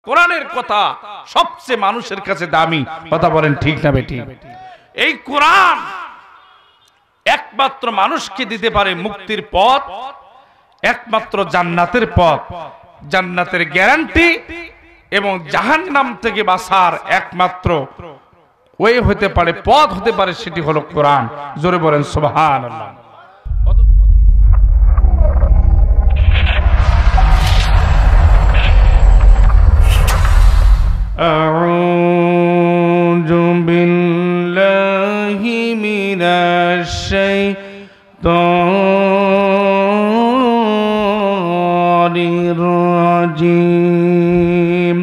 কোরআনের কথা সবচেয়ে মানুষের কাছে দামি। কথা বলেন ঠিক না বেঠিক? এই কোরআন একমাত্র মানুষকে দিতে পারে মুক্তির পথ, একমাত্র জান্নাতের পথ, জান্নাতের গ্যারান্টি এবং জাহান্নাম থেকে বাঁচার একমাত্র ওই হতে পারে, পথ হতে পারে, সেটি হলো কোরআন। জোরে বলেন সুবহানাল্লাহ। আউযু বিল্লাহি মিনাশ শাইতানির রাজীম।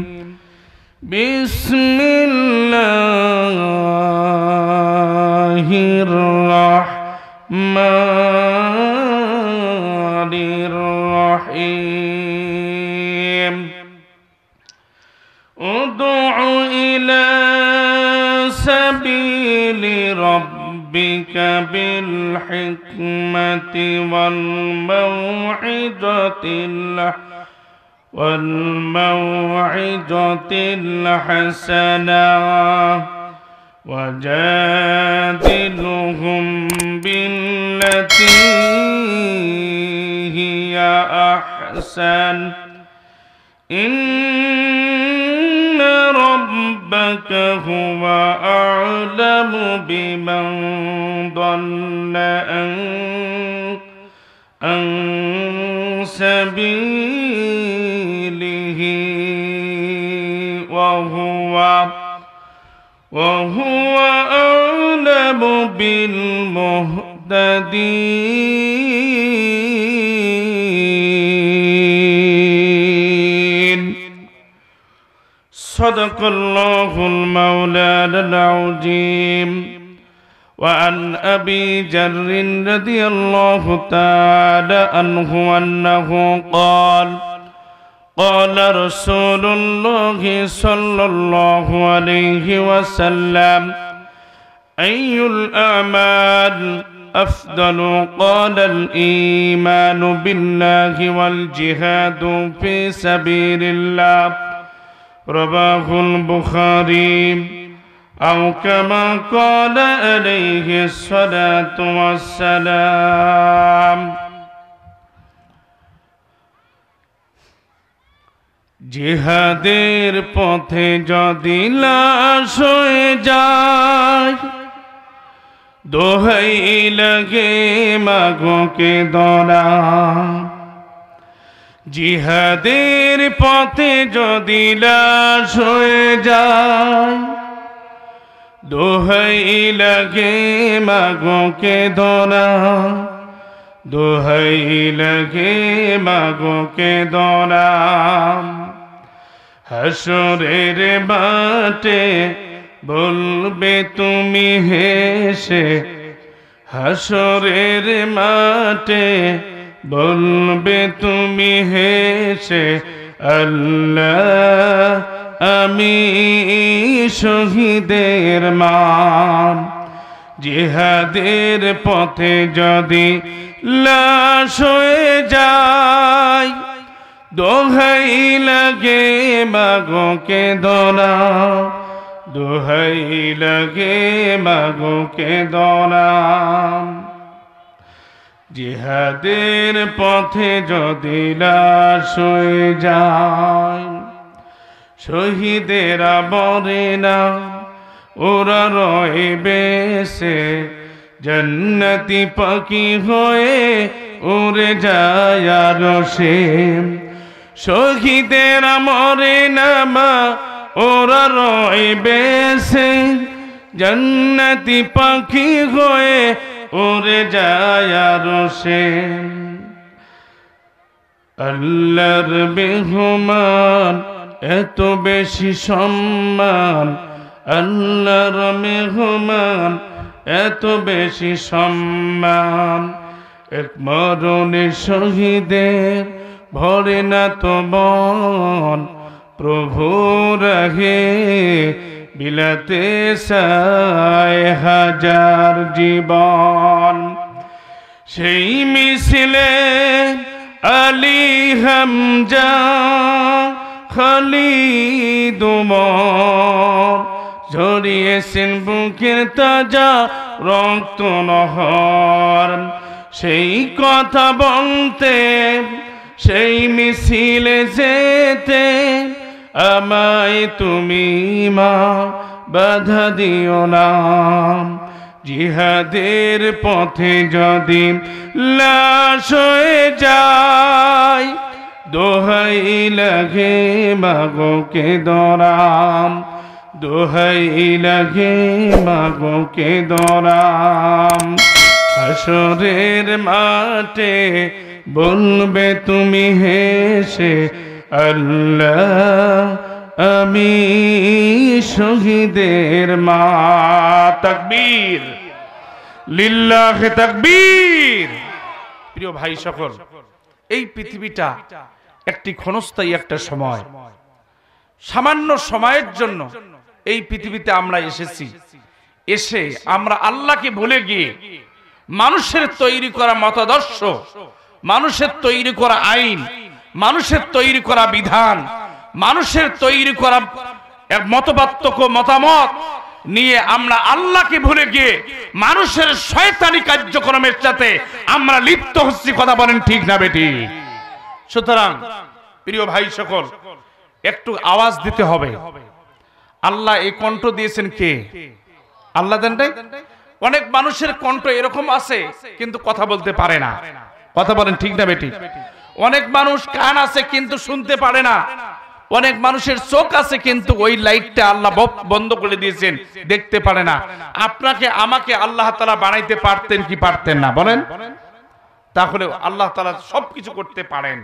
বিসমিল্লাহির রাহমানির রাহিম। উদউ ইলা সাবিলি রাব্বিকা বিল হিকমাতি ওয়াল মাউইজাতিল হাসানা ওয়াজাদিলহুম বিল্লাতী হিয়া আহসান। ইন্না রাব্বাকা হুয়া আ'লামু বিমান দাল্লা আন সাবিলিহি ওয়া হুয়া আ'লামু বিল মুহতাদিন। সাদাকাল্লাহুল মাওলানাল আযীম। وعن أبي جر رضي الله تعالى عنه أنه قال قال رسول الله صلى الله عليه وسلم أي الأعمال أفضل؟ قال الإيمان بالله والجهاد في سبيل الله. رواه البخاري أو كما قال عليه الصلاة والسلام. জিহাদের পথে যদি লাশ হয়ে যায়, দোহাই লাগে মাগো কে দরা। জিহাদের পথে যদি লাশ হয়ে যায়, দোহাই লাগে মাগো কে দরা। দোহাই লাগে মাগো কে দরা। হাসরের মাঠে বলবে তুমি হেসে, হাসরের মাঠে বলবে তুমি হেসে, আল্লাহ আমি শহীদের মা। জিহাদের পথে যদি লাশ হয়ে যায়, দোহাই লাগে মাগো কে দরা। দোহাই লাগে মাগো কে দরা। জিহাদের পথে যদি লাশ হয়ে যায়, শহীদেরা মরে না, ওরা রয়ে বেঁচে, জান্নাতি পাখি হয়ে উড়ে যায় আরশে। শহীদেরা মরে না মা, ওরা রয়ে বেঁচে, জান্নাতি পাখি হয়ে উড়ে যায় আরশে। আল্লাহর মেহমান এত বেশি সম্মান, আল্লাহর মেহমান এত বেশি সম্মান। এক মরণে শহীদের ভরে না তো মন, প্রভু রাহে বিলাতে চায় হাজার জীবন। সেই মিছিলে আলী হামজা খালিদ উমর ঝরিয়েছেন বুকের তাজা রক্ত নহর। সেই কথা বলতে, সেই মিছিলে যেতে আমায় তুমি মা বাধা দিও না। জিহাদের পথে যদি লাশ হয়ে যায়, দোহাই লাগে মাগো কে দরাম, দোহাই লাগে মাগো কে দরাম। হাসরের মাঠে বলবে তুমি হেসে, আল্লাহ আমি শহীদের মা। তাকবীর, লিল্লাহে তাকবীর। প্রিয় ভাই সকল, এই পৃথিবীটা একটি ক্ষণস্থায়ী একটা সময়, সামান্য সময়ের জন্য এই পৃথিবীতে আমরা এসেছি। এসে আমরা আল্লাহকে ভুলে গিয়ে মানুষের তৈরি করা মতাদর্শ, মানুষের তৈরি করা আইন, মানুষের তৈরি করা বিধান, মানুষের তৈরি করা মতামত নিয়ে আমরা আল্লাহকে ভুলে গিয়ে মানুষের শয়তানি কার্যক্রমের সাথে আমরা লিপ্ত হচ্ছি। কথা বলেন ঠিক না বেটি? সুতরাং প্রিয় ভাই সকল, একটু আওয়াজ দিতে হবে। আল্লাহ এই কণ্ঠ দিয়েছেন কে? আল্লাহ দেন নাই? অনেক মানুষের কণ্ঠ এরকম আছে কিন্তু কথা বলতে পারে না। কথা বলেন ঠিক না বেটি? অনেক মানুষ কান আছে কিন্তু শুনতে পারে না। অনেক মানুষের চোখ আছে কিন্তু ওই লাইটটা আল্লাহ বন্ধ করে দিয়েছেন, দেখতে পারে না। আপনাকে আমাকে আল্লাহ তাআলা বানাইতে পারতেন কি পারতেন না বলেন? তাহলে আল্লাহ তাআলা সবকিছু করতে পারেন।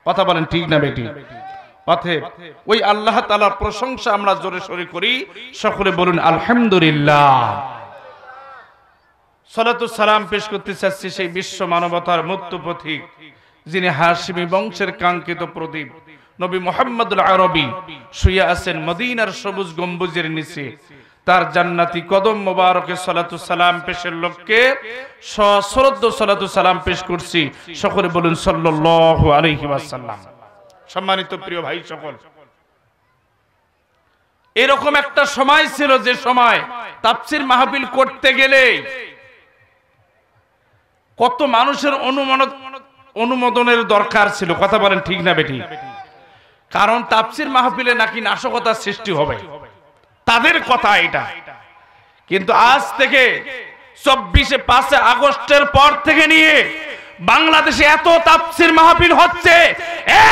কথা বলেন ঠিক না বেটি? অতএব ওই আল্লাহ তাআলার প্রশংসা আমরা জোরে সোরে করি। সকলে বলুন আলহামদুলিল্লাহ। সালাতু সালাম পেশ করতে চাচ্ছি সেই বিশ্ব মানবতার মুক্ত পথিক, যিনি হাশিমি বংশের কাঙ্ক্ষিত প্রদীপ নবী মুহাম্মদুল আরবি শুয়ে আছেন মদিনার সবুজ গম্বুজের নিচে। তার জান্নাতি কদম মোবারকে সালাতু সালাম পেশের লক্ষ্যে সশ্রদ্ধ সালাতু সালাম পেশ করছি। সকলে বলুন সাল্লাল্লাহু আলাইহি ওয়াসাল্লাম। সম্মানিত প্রিয় ভাই সকল, এরকম একটা সময় ছিল যে সময় তাফসীর মাহফিল করতে গেলে কত মানুষের অনুমোদনের দরকার ছিল। কথা বলেন ঠিক না বেটি? কারণ তাফসীর মাহফিলে নাকি নাশকতার সৃষ্টি হবে, তাদের কথা এটা। কিন্তু আজ থেকে 5 আগস্টের পর থেকে নিয়ে বাংলাদেশে এত তাফসীর মাহফিল হচ্ছে,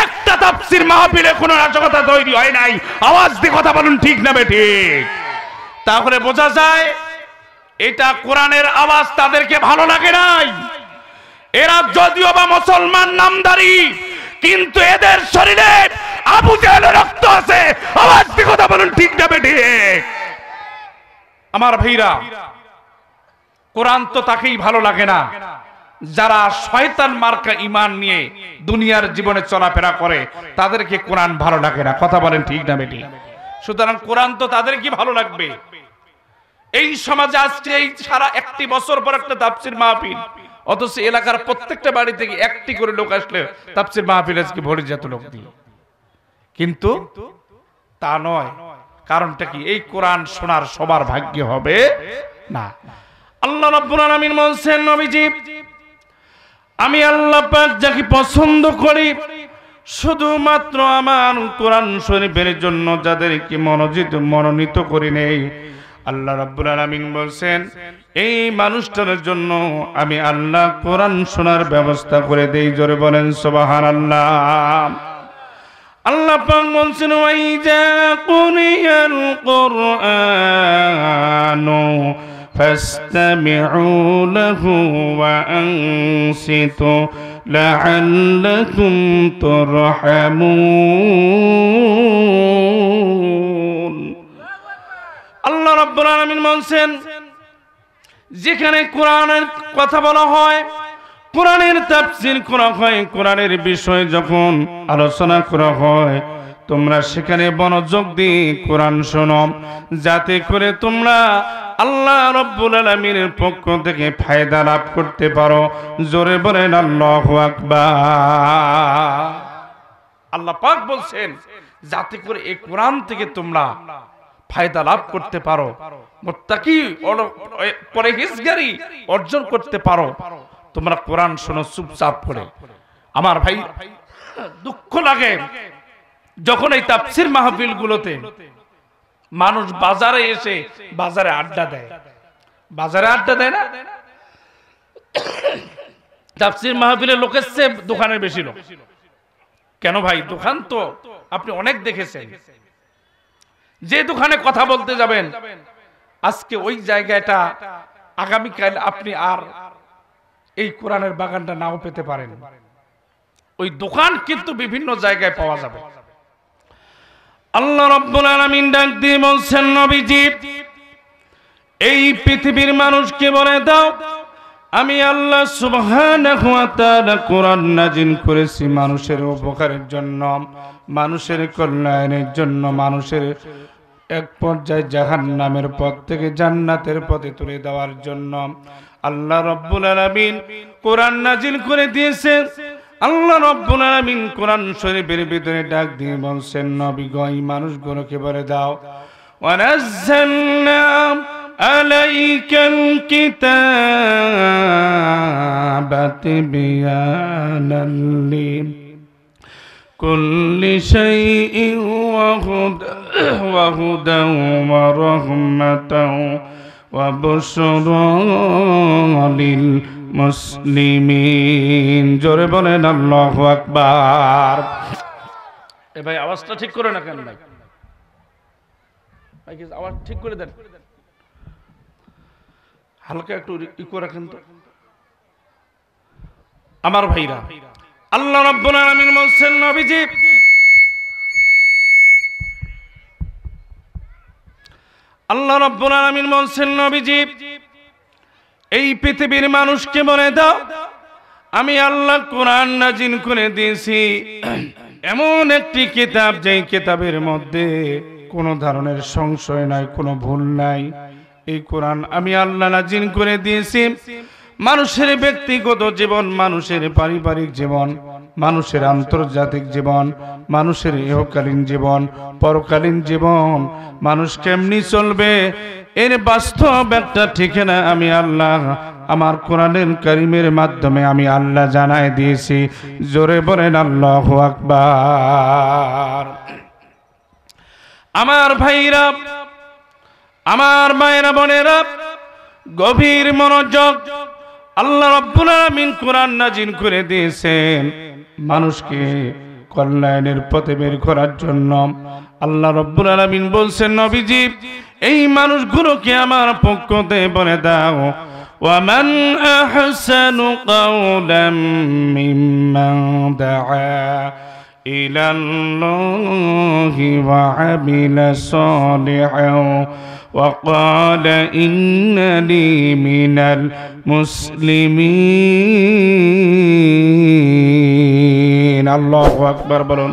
একটা তাফসীর মাহফিলে কোনো নাশকতা তৈরি হয় নাই। আওয়াজ দিয়ে কথা বলুন ঠিক না বেটি? তাহলে বোঝা যায় এটা কোরআনের আওয়াজ তাদেরকে ভালো লাগে নাই। এরা যদিও বা মুসলমান নামধারী, কিন্তু এদের শরীরে আবু জাহেলের রক্ত আছে। আওয়াজ দিয়ে কথা বলুন ঠিক না বেটি? আমার ভাইরা, কোরআন তো তাকেই ভালো লাগে না যারা শয়তান মার্কা ঈমান নিয়ে দুনিয়ার জীবনে চলাফেরা করে, তাদেরকে কোরআন ভালো লাগে না। কথা বলেন ঠিক না বেটি? সুতরাং কোরআন তো তাদের কি ভালো লাগবে? এই সমাজে আজকে এই সারা একটি বছর পর একটা তাফসীর মাহফিল, অথচ এলাকার প্রত্যেকটা বাড়ি থেকে একটি করে লোক আসলে তাফসীর মাহফিল আজকে ভরে যেত লোক দিয়ে। কিন্তু তা নয়। কারণটা কি? এই কোরআন শোনার সবার ভাগ্য হবে না। আল্লাহ রাব্বুল আলামিন বলেন, নবীজি আমি আল্লাহ পাক যাকে পছন্দ করি শুধুমাত্র আমার কোরআন শরীফের জন্য যাদেরকে মনোনীত করি নেই, আল্লাহ রাব্বুল আলামিন বলেন এই মানুষটার জন্য আমি আল্লাহ কোরআন শোনার ব্যবস্থা করে দেই। জোরে বলেন সুবহানাল্লাহ। আল্লাহ পাক বলেন ওয়াইজা কুরিয়াল কুরআনু ফাসতামিউ লাহু ওয়া আনসিতু লাআল্লাকুম তুরহামুন। আল্লাহ রাব্বুল আলামিন বলেন যেখানে কোরআনের কথা বলা হয়, কোরআনের তাফসীর করা হয়, কোরআনের বিষয় যখন আলোচনা করা হয়, তোমরা সেখানে মনোযোগ দিয়ে কোরআন শোনো, যাতে করে তোমরা আল্লাহ রাব্বুল আলামিনের পক্ষ থেকে ফায়দা লাভ করতে পারো। জোরে বলেন আল্লাহু আকবার। আল্লাহ পাক বলছেন যাতে করে এই কোরআন থেকে তোমরা ফায়দা লাভ করতে পারো, মুত্তাকি পরহেজগারি অর্জন করতে পারো। তোমরা কোরআন শোনো চুপচাপ করে। আমার ভাই দুঃখ লাগে যখন এই তাফসীর মাহফিলগুলোতে মানুষ বাজারে এসে বাজারে আড্ডা দেয়। বাজারে আড্ডা দেয় না? তাফসীর মাহফিলে লোকের চেয়ে দোকানের বেশি লোক। কেন ভাই? দোকান তো আপনি অনেক দেখেছেন। যে দোকানে কথা বলতে যাবেন আজকে ওই জায়গাটা আগামীকাল আপনি আর এই কোরআনের বাগানটা নাও পেতে পারেন। ওই দোকান কিন্তু বিভিন্ন জায়গায় পাওয়া যাবে। আল্লাহ রাব্বুল আলামিন ডাক দিয়ে বলছেন, নবীজি এই পৃথিবীর মানুষকে বলে দাও আমি আল্লাহ সুবহানাহু ওয়া তাআলা কোরআন নাযিল করেছি মানুষের উপকারের জন্য, মানুষের কল্যাণের জন্য, মানুষের এক পর্যায়ে জাহান্নামের পথ থেকে জান্নাতের পথে তুলে দেওয়ার জন্য আল্লাহ রাব্বুল আলামিন কোরআন নাযিল করে দিয়েছেন। আল্লাহ রাব্বুল আলামিন কোরআন শরীফের ভিতরে ডাক দিয়ে বলছেন, নবী গো এই মানুষগুলোকে বলে দাও ওয়ানাজ্জালনা আলাইকাল কিতাবা তিবয়ানান লিকুল্লি শাইইন ওয়া হুদান ওয়া রাহমাতান ওয়া বুশরা লিল মুসলিমিন। জোরে বলেন আল্লাহু আকবার। এ ভাই আওয়াজটা ঠিক করে না কেন ভাই? ভাই আওয়াজ ঠিক করে দেন, হালকা একটু ইকো রাখেন তো। আমার ভাইরা আল্লাহ রাব্বুল আলামিন বলেন, নবীজি আল্লাহ রাব্বুল আলামিন বলেন, নবীজি এই পৃথিবীর মানুষকে বলে দাও আমি আল্লাহ কোরআন নাযিল করে দিয়েছি এমন একটি কিতাব যেই কিতাবের মধ্যে কোনো ধরনের সংশয় নাই, কোনো ভুল নাই। এই কোরআন আমি আল্লাহ নাযিল করে দিয়েছি মানুষের ব্যক্তিগত জীবন, মানুষের পারিবারিক জীবন, মানুষের আন্তর্জাতিক জীবন, মানুষের ইহকালীন জীবন, পরকালীন জীবন, মানুষ কেমনি চলবে এর বাস্তব একটা ঠিকানা আমি আল্লাহ আমার কোরআনের কারিমের মাধ্যমে আমি আল্লাহ জানাই দিয়েছি। জোরে বলেন আল্লাহু আকবার। আমার ভাইরা, আমার মায়েরা, বোনেরা, গভীর মনোযোগ। আল্লাহ রাব্বুল আলামিন কোরআন নাযিল করে দিয়েছেন মানুষকে কল্যাণের পথে বের করার জন্য। আল্লাহ রাব্বুল আলামিন বলছেন, নবীজি এই মানুষগুলোকে আমার পক্ষ থেকে বলে দাও ওয়ামান আহসানু কাওলাম মিম্মান দাআ ইলাল্লাহি ওয়া আমিলা সালিহান ওয়া ক্বালা ইন্নানি মিনাল মুসলিমিন। আল্লাহু আকবার বলুন।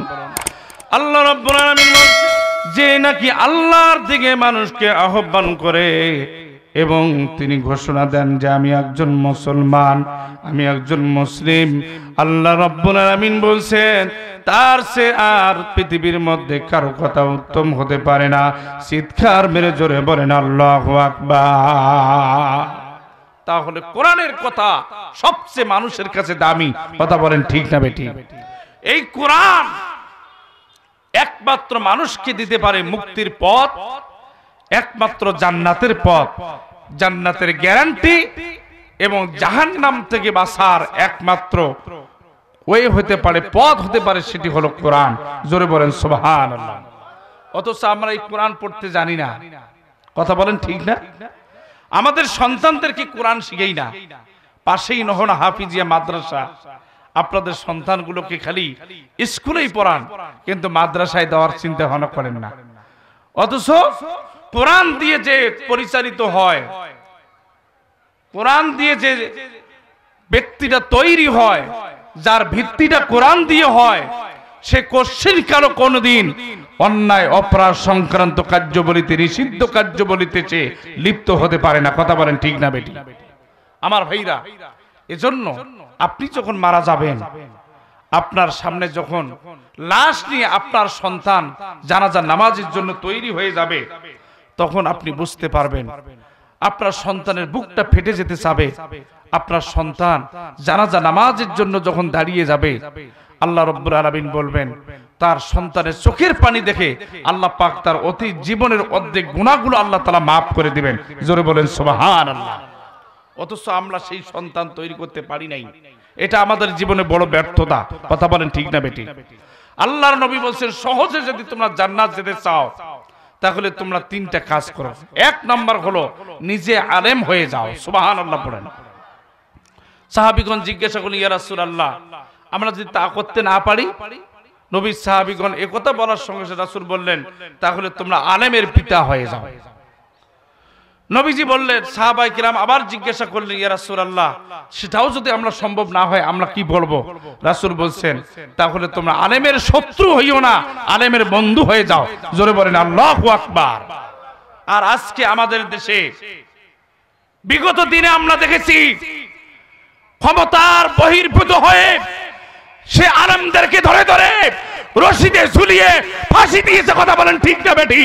আল্লাহ রাব্বুল আলামিন যে নাকি আল্লাহর দিকে মানুষকে আহ্বান করে এবং তিনি ঘোষণা দেন যে আমি একজন মুসলমান, আমি একজন মুসলিম। আল্লাহ রাব্বুল আলামিন বলছেন তার সে আর পৃথিবীর মধ্যে কারো কথা উত্তম হতে পারে না। চিৎকার মেরে জোরে বলেন আল্লাহু আকবার। তাহলে কোরআনের কথা সবচেয়ে মানুষের কাছে দামি। কথা বলেন ঠিক না বেটি? এই কোরআন একমাত্র মানুষকে দিতে পারে মুক্তির পথ, একমাত্র জান্নাতের পথ, জান্নাতের গ্যারান্টি এবং জাহান্নাম থেকে বাঁচার একমাত্র ওয়ে হতে পারে, পথ হতে পারে, সেটি হলো কোরআন। জোরে বলেন সুবহানাল্লাহ। অথচ আমরা এই কোরআন পড়তে জানি না। কথা বলেন ঠিক না? আমাদের সন্তানদেরকে কোরআন শিখাই না। পাশেই নহনা হাফিজিয়া মাদ্রাসা, আপনাদের সন্তানগুলোকে খালি স্কুলেই পড়ান কিন্তু মাদ্রাসায় দেওয়ার চিন্তা ভাবনা করেন না। অথচ কোরআন দিয়ে যে পরিচালিত হয়, কোরআন দিয়ে যে ব্যক্তিটা তৈরি হয়, যার ভিত্তিটা কোরআন দিয়ে হয়, সে কোশ্চিন কারো কোনদিন অন্যায় অপরাধ সংক্রান্ত কার্যবলিতে, নিষিদ্ধ কার্যবলিতে লিপ্ত হতে পারে না। কথা বলেন ঠিক না বেটি? আমার ভাইরা, এজন্য আপনি যখন মারা যাবেন আপনার সামনে যখন লাশ নিয়ে আপনার সন্তান জানাজা নামাজের জন্য তৈরি হয়ে যাবে, তখন আপনি বুঝতে পারবেন আপনার সন্তানের বুকটা ফেটে যেতে চাবে। আপনার সন্তান জানাজা নামাজের জন্য যখন দাঁড়িয়ে যাবে, আল্লাহ রাব্বুল আলামিন বলবেন, তার সন্তানের চোখের পানি দেখে আল্লাহ পাক তার অতীত জীবনের অর্ধেক গুনাহগুলো আল্লাহ তাআলা মাফ করে দিবেন। জোরে বলেন সুবহানাল্লাহ। অথচ আমরা সেই সন্তান তৈরি করতে পারি নাই। এটা আমাদের জীবনে বড় ব্যর্থতা। কথা বলেন ঠিক না বেটি? আল্লাহর নবী বলছেন, সহজে যদি তোমরা জান্নাত যেতে চাও তাহলে তোমরা তিনটা কাজ করো। এক নাম্বার হলো নিজে আলেম হয়ে যাও। সুবহানাল্লাহ পড়েন। সাহাবীগণ জিজ্ঞাসা করলেন, ইয়া রাসূলুল্লাহ, আমরা যদি তা করতে না পারি? নবী সাহাবীগণ একথা বলার সঙ্গে সঙ্গে রাসূল বললেন, তাহলে তোমরা আলেমের পিতা হয়ে যাও। নবীজি বললেন, সাহাবায়ে কিরাম আবার জিজ্ঞাসা করলেন, ইয়া রাসূলুল্লাহ, সেটাও যদি আমরা সম্ভব না হয় আমরা কি বলবো? রাসূল বলছেন, তাহলে তোমরা আলেমের শত্রু হইও না, আলেমের বন্ধু হয়ে যাও। জোরে বলেন আল্লাহু আকবার। আর আজকে আমাদের দেশে বিগত দিনে আমরা দেখেছি ক্ষমতার বহির্ভূত হয়ে সে আলেমদেরকে ধরে ধরে রশিদে ঝুলিয়ে ফাঁসি দিয়েছে। কথা বলেন ঠিক না বেটি?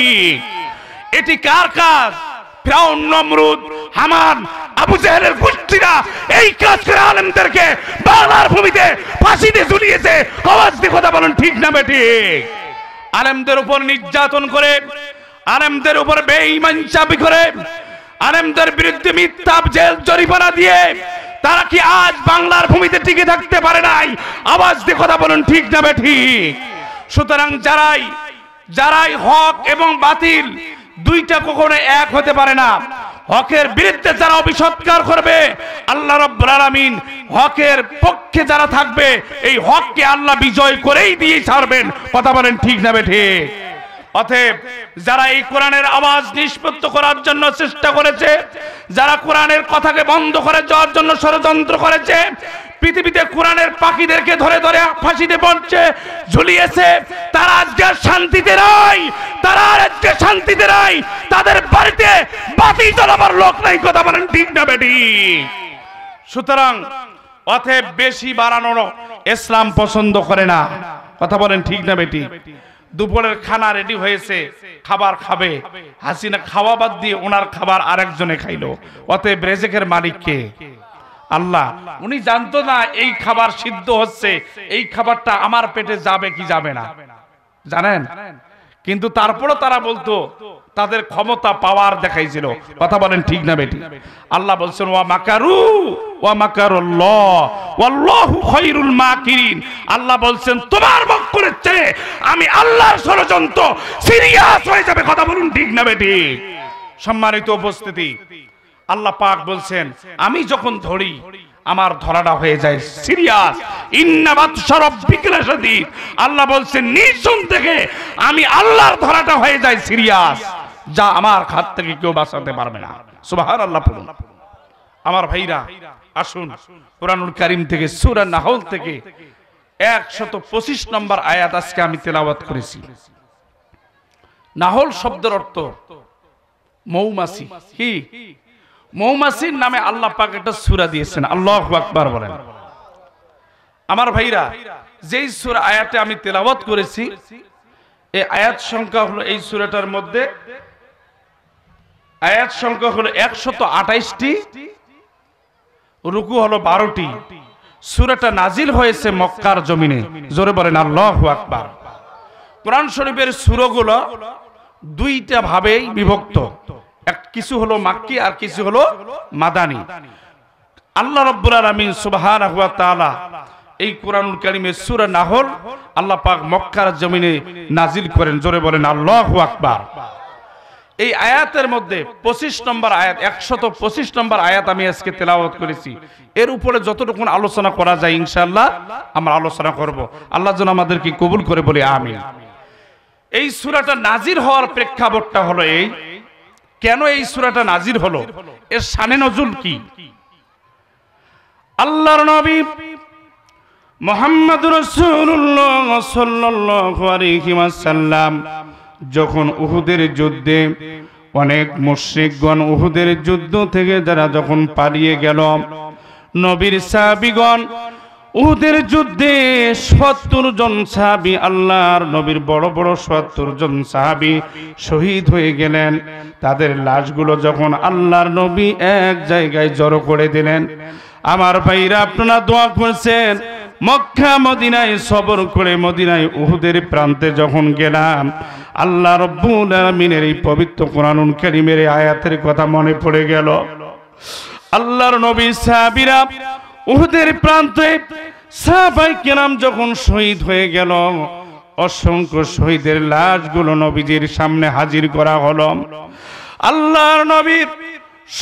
এটি কার কাজ? ফিরাউন, নমরুদ, হামান, আবু জেহেলের গোষ্ঠীরা এই কাজ করে আলেমদেরকে বাংলার ভূমিতে ফাঁসিতে ঝুলিয়েছে। আওয়াজ দিয়ে কথা বলেন ঠিক না বেটি? আলেমদের উপর নির্যাতন করে, আলেমদের উপর বেঈমানচাবি করে, আলেমদের বিরুদ্ধে মিথ্যা জেল জরিমানা দিয়ে তারা কি আজ বাংলার ভূমিতে টিকে থাকতে পারে নাই? আওয়াজ দিয়ে কথা বলেন ঠিক না বেটি? সুতরাং যারাই হক এবং বাতিল দুইটা কখনো এক হতে পারে না। হকের বিরুদ্ধে যারা অবিসৎকার করবে, আল্লাহ রাব্বুল আলামিন হকের পক্ষে যারা থাকবে, এই হককে আল্লাহ বিজয় করেই দিয়ে ছাড়বেন। কথা বলেন ঠিক না বেঠি? অতএব যারা এই কোরআনের আওয়াজ নিষ্পত্ত করার জন্য চেষ্টা করেছে, যারা কোরআনের কথাকে বন্ধ করে যাওয়ার জন্য ষড়যন্ত্র করেছে, পৃথিবীতে কোরআনের পাখিদেরকে ধরে ধরে ফাঁসিতে পড়ছে, ঝুলিয়েছে, তারা আজকে শান্তিতে নাই। তারা আজকে শান্তিতে নাই। তাদের বাড়িতে বাতি জ্বালাবার লোক নাই। কথা বলেন ঠিক না বেটি? সুতরাং অতএব বেশি বাড়ানো ইসলাম পছন্দ করে না। কথা বলেন ঠিক না বেটি? দুপুরের খানা রেডি হয়েছে, খাবার খাবে। হাসিনা খাওয়া বাদ দিয়ে ওনার খাবার আরেকজনে খাইলো। অতএব রেজেকের মালিক কে? আল্লাহ। উনি জানতো না এই খাবার সিদ্ধ হচ্ছে, এই খাবারটা আমার পেটে যাবে কি যাবে না, জানেন? কিন্তু তারপরও তারা বলতো, তাদের ক্ষমতা পাওয়ার দেখাইছিল। কথা বলেন ঠিক না বেটি? আল্লাহ বলছেন, ওয়া মাকারু ওয়া মাকারুল্লাহ ওয়াল্লাহু খায়রুল মাকিরিন। আল্লাহ বলছেন, তোমার মক্করের চেয়ে আমি আল্লাহর ষড়যন্ত্র সিরিয়াস হয়ে যাবে। কথা বলুন ঠিক না বেটি? সম্মানিত উপস্থিতি, আল্লাহ পাক বলছেন, আমি যখন ধরি আমার ধরাটা হয়ে যায় সিরিয়াস। ইন্না বাতশা রাব্বিকা লাশাদীদ। আল্লাহ বলছেন, নিঃসন থেকে আমি আল্লাহর ধরাটা হয়ে যায় সিরিয়াস, যা আমার হাত থেকে কেউ বাঁচাতে পারবে না। সুবহানাল্লাহ পড়ুন। আমার ভাইরা, আসুন কুরআনুল কারীম থেকে সূরা নাহল থেকে 125 নম্বর আয়াত আজকে আমি তেলাওয়াত করেছি। নাহল শব্দের অর্থ মৌমাছি। কি? মৌমাছির নামে আল্লাহ পাক একটা সূরা দিয়েছেন। আল্লাহু আকবার বলেন। আমার ভাইরা, যেই সূরা আয়াতে আমি তেলাওয়াত করেছি, এই আয়াত সংখ্যা হলো, এই সূরাটার মধ্যে আয়াত সংখ্যা হলো 128টি, রুকু হলো 12টি। সূরাটা নাজিল হয়েছে মক্কার জমিনে। জোরে বলেন আল্লাহু আকবার। কোরআন শরীফের সূরাগুলো দুইটা ভাবেই বিভক্ত, কিছু হলো মাক্কি আর কিছু হলো মাদানী। আল্লাহ রাব্বুল আলামিন সুবহানাহু ওয়া তাআলা এই কোরআনুল কারীমের সূরা নাহল আল্লাহ পাক মক্কার জমিনে নাজিল করেন। জোরে বলেন আল্লাহু আকবার। এই আয়াতের মধ্যে 25 নম্বর আয়াত, 125 নম্বর আয়াত আমি আজকে তেলাওয়াত করেছি। এর উপরে যতটুকু আলোচনা করা যায় ইনশাআল্লাহ আমরা আলোচনা করব। আল্লাহ যেন আমাদেরকে কবুল করে, বলি আমিন। এই সূরাটা নাজিল হওয়ার প্রেক্ষাপটটা হলো এই, কেন এই সূরাটা নাজিল হলো, এর শানে নজুল কি? আল্লাহর নবী মুহাম্মদুর রাসূলুল্লাহ সাল্লাল্লাহু আলাইহি ওয়াসাল্লাম যখন উহুদের যুদ্ধে অনেক মুশরিকগণ উহুদের যুদ্ধ থেকে যারা যখন পালিয়ে গেল, নবীর সাহাবীগণ উহুদের যুদ্ধে ৭০ জন সাহাবী, আল্লাহর নবীর বড় বড় ৭০ জন সাহাবী শহীদ হয়ে গেলেন। তাদের লাশগুলো যখন আল্লাহর নবী এক জায়গায় জড়ো করে দিলেন, আমার ভাইরা আপনারা দোয়া করছেন, মক্কা মদিনায় সবর করে মদিনায় উহুদের প্রান্তে যখন গেলাম, আল্লাহ রাব্বুল আলামিনের এই পবিত্র কোরআনুল কারীমের আয়াতের কথা মনে পড়ে গেল। আল্লাহর নবী সাহাবীরা উহুদের প্রান্তে সাহাবায়ে কেরাম যখন শহীদ হয়ে গেল, অসংখ্য শহীদের লাশগুলো নবীজির সামনে হাজির করা হলো। আল্লাহর নবীর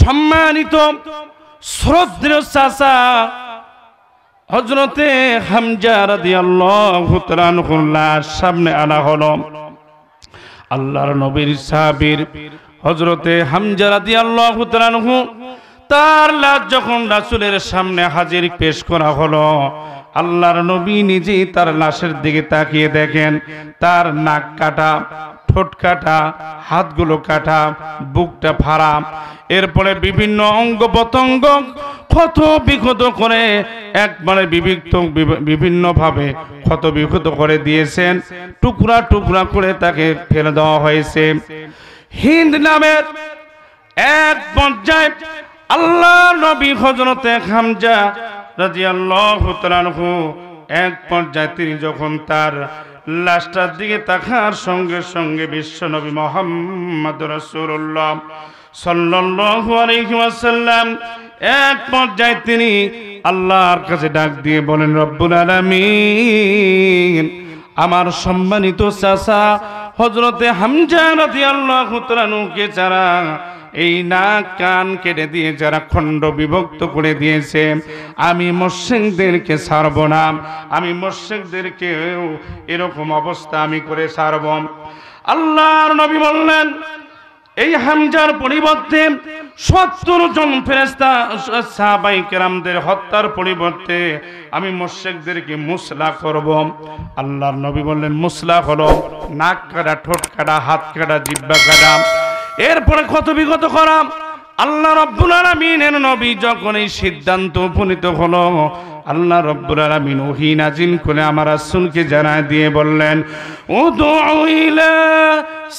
সম্মানিত শ্রদ্ধেয় চাচা হযরতে হামজা রাদিয়াল্লাহু তাআলা আনহুর লাশ সামনে আনা হলো। আল্লাহর নবীর সাহাবীর হযরতে হামজা রাদিয়াল্লাহু তাআলা আনহু তার লাশ যখন রাসূলের সামনে হাজির পেশ করা হলো, আল্লাহর নবী নিজেই তার লাশের দিকে তাকিয়ে দেখেন তার নাক কাটা, ঠোঁট কাটা, হাতগুলো কাটা, বুকটা ফাড়া, এরপরে বিভিন্ন অঙ্গ প্রত্যঙ্গ ক্ষত বিক্ষত করে একবারে বিভিন্নভাবে ক্ষত বিক্ষত করে দিয়েছেন, টুকরা টুকরা করে তাকে ফেলে দেওয়া হয়েছে। হিন্দ নামের এক পর্যায়ে আল্লাহ নবী হযরতে হামজা রাদিয়াল্লাহু তাআলা আনহু এক পর্যায়ে তিনি যখন তার লাশটার দিকে তাকার সঙ্গে সঙ্গে বিশ্ব নবী মুহাম্মদ রাসূলুল্লাহ সাল্লাল্লাহু আলাইহি ওয়াসাল্লাম এক পর্যায়ে তিনি আল্লাহর কাছে ডাক দিয়ে বলেন, রব্বুল আলামিন, আমার সম্মানিত চাচা হযরতে হামজা রাদিয়াল্লাহু তাআলা আনহুকে যারা এই নাক কান কেটে দিয়ে যারা খণ্ড বিভক্ত করে দিয়েছে, আমি মুশরিকদেরকে ছাড়ব না, আমি মুশরিকদেরকে এরকম অবস্থা আমি করে ছাড়ব। আল্লাহর নবী বললেন, এই হামজার পরিবর্তে ৭০ জন ফেরেশতা সাহাবায়ে কেরামদের হত্যার পরিবর্তে আমি মুশরিকদেরকে মুসলা করব। আল্লাহর নবী বললেন, মুসলা হলো নাক কাটা, ঠোঁট কাটা, হাত কাটা, জিহ্বা কাটা, এরপরে ক্ষত বিক্ষত করা। আল্লাহ রাব্বুল আলামিনের নবী যখন এই সিদ্ধান্ত উপনীত হলো, আল্লাহ রাব্বুল আলামিন ওহী নাযিল করে আমার রাসূলকে জানায় দিয়ে বললেন, উদউ ইলা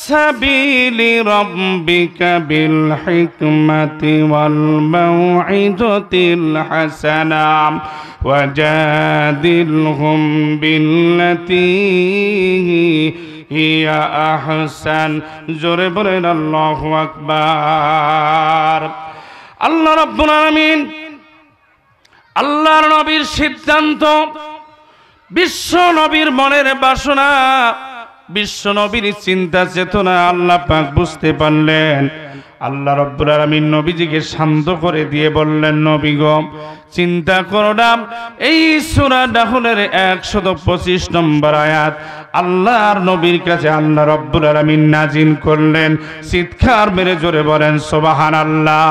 সাবিলি রাব্বিকা বিল হিকমাতি ওয়াল মাউইযাতিল হাসানা ওয়াজাদিলহুম বিল্লাতী হিয়া আহসান। জোরে বলেন আল্লাহু আকবার। আল্লাহ রাব্বুল আলামিন আল্লাহর নবীর সিদ্ধান্ত, বিশ্ব নবীর মনের বাসনা, বিশ্ব নবীর চিন্তা চেতনা আল্লাহ পাক বুঝতে পারলেন। আল্লাহ রাব্বুল আলামিন নবীজিকে শান্ত করে দিয়ে বললেন, নবী গো, চিন্তা করো না, এই সূরা নাহলের ১২৫ নম্বর আয়াত আল্লাহর নবীর কাছে আল্লাহ রাব্বুল আলামিন নাজিল করলেন। চিৎকার মেরে জোরে বলেন সুবহানাল্লাহ।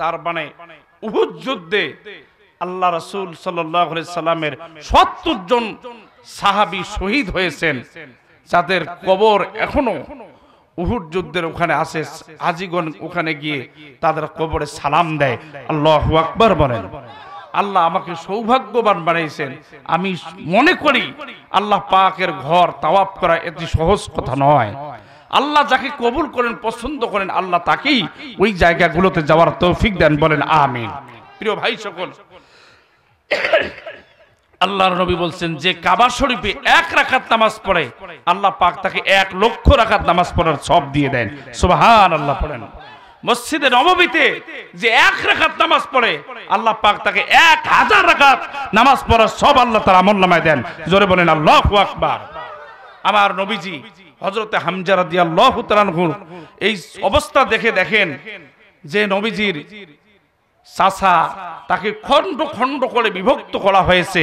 তার মানে উহুদ যুদ্ধে আল্লাহ রাসূল সাল্লাল্লাহু আলাইহি সাল্লামের ৭০ জন সাহাবী শহীদ হয়েছেন, যাদের কবর এখনো উহুদ যুদ্ধের ওখানে আছে। আজিগণ ওখানে গিয়ে তাদের কবরে সালাম দেয়। আল্লাহু আকবার বলেন। আল্লাহ আমাকে সৌভাগ্যবান বানাইছেন। আমি মনে করি আল্লাহ পাকের ঘর তাওয়াফ করা এত সহজ কথা নয়। আল্লাহ যাকে কবুল করেন, পছন্দ করেন, আল্লাহ তাকেই ওই জায়গাগুলোতে যাওয়ার তৌফিক দেন। বলেন আমিন। প্রিয় ভাই সকল, আল্লাহর নবী বলছেন, যে কাবা শরীফে ১ রাকাত নামাজ পড়ে আল্লাহ পাক তাকে ১,০০,০০০ রাকাত নামাজ পড়ার সওয়াব দিয়ে দেন। সুবহানাল্লাহ পড়েন। মসজিদে নববীতে যে ১ রাকাত নামাজ পড়ে আল্লাহ পাক তাকে ১,০০০ রাকাত নামাজ পড়ার সওয়াব আল্লাহ তাআলা আমলনামায় দেন। জোরে বলেন আল্লাহু আকবার। আমার নবীজি হযরতে হামজা রাদিয়াল্লাহু তাআলা আনহু এই অবস্থা দেখে দেখেন যে নবীজির চাচা তাকে খণ্ড খণ্ড করে বিভক্ত করা হয়েছে।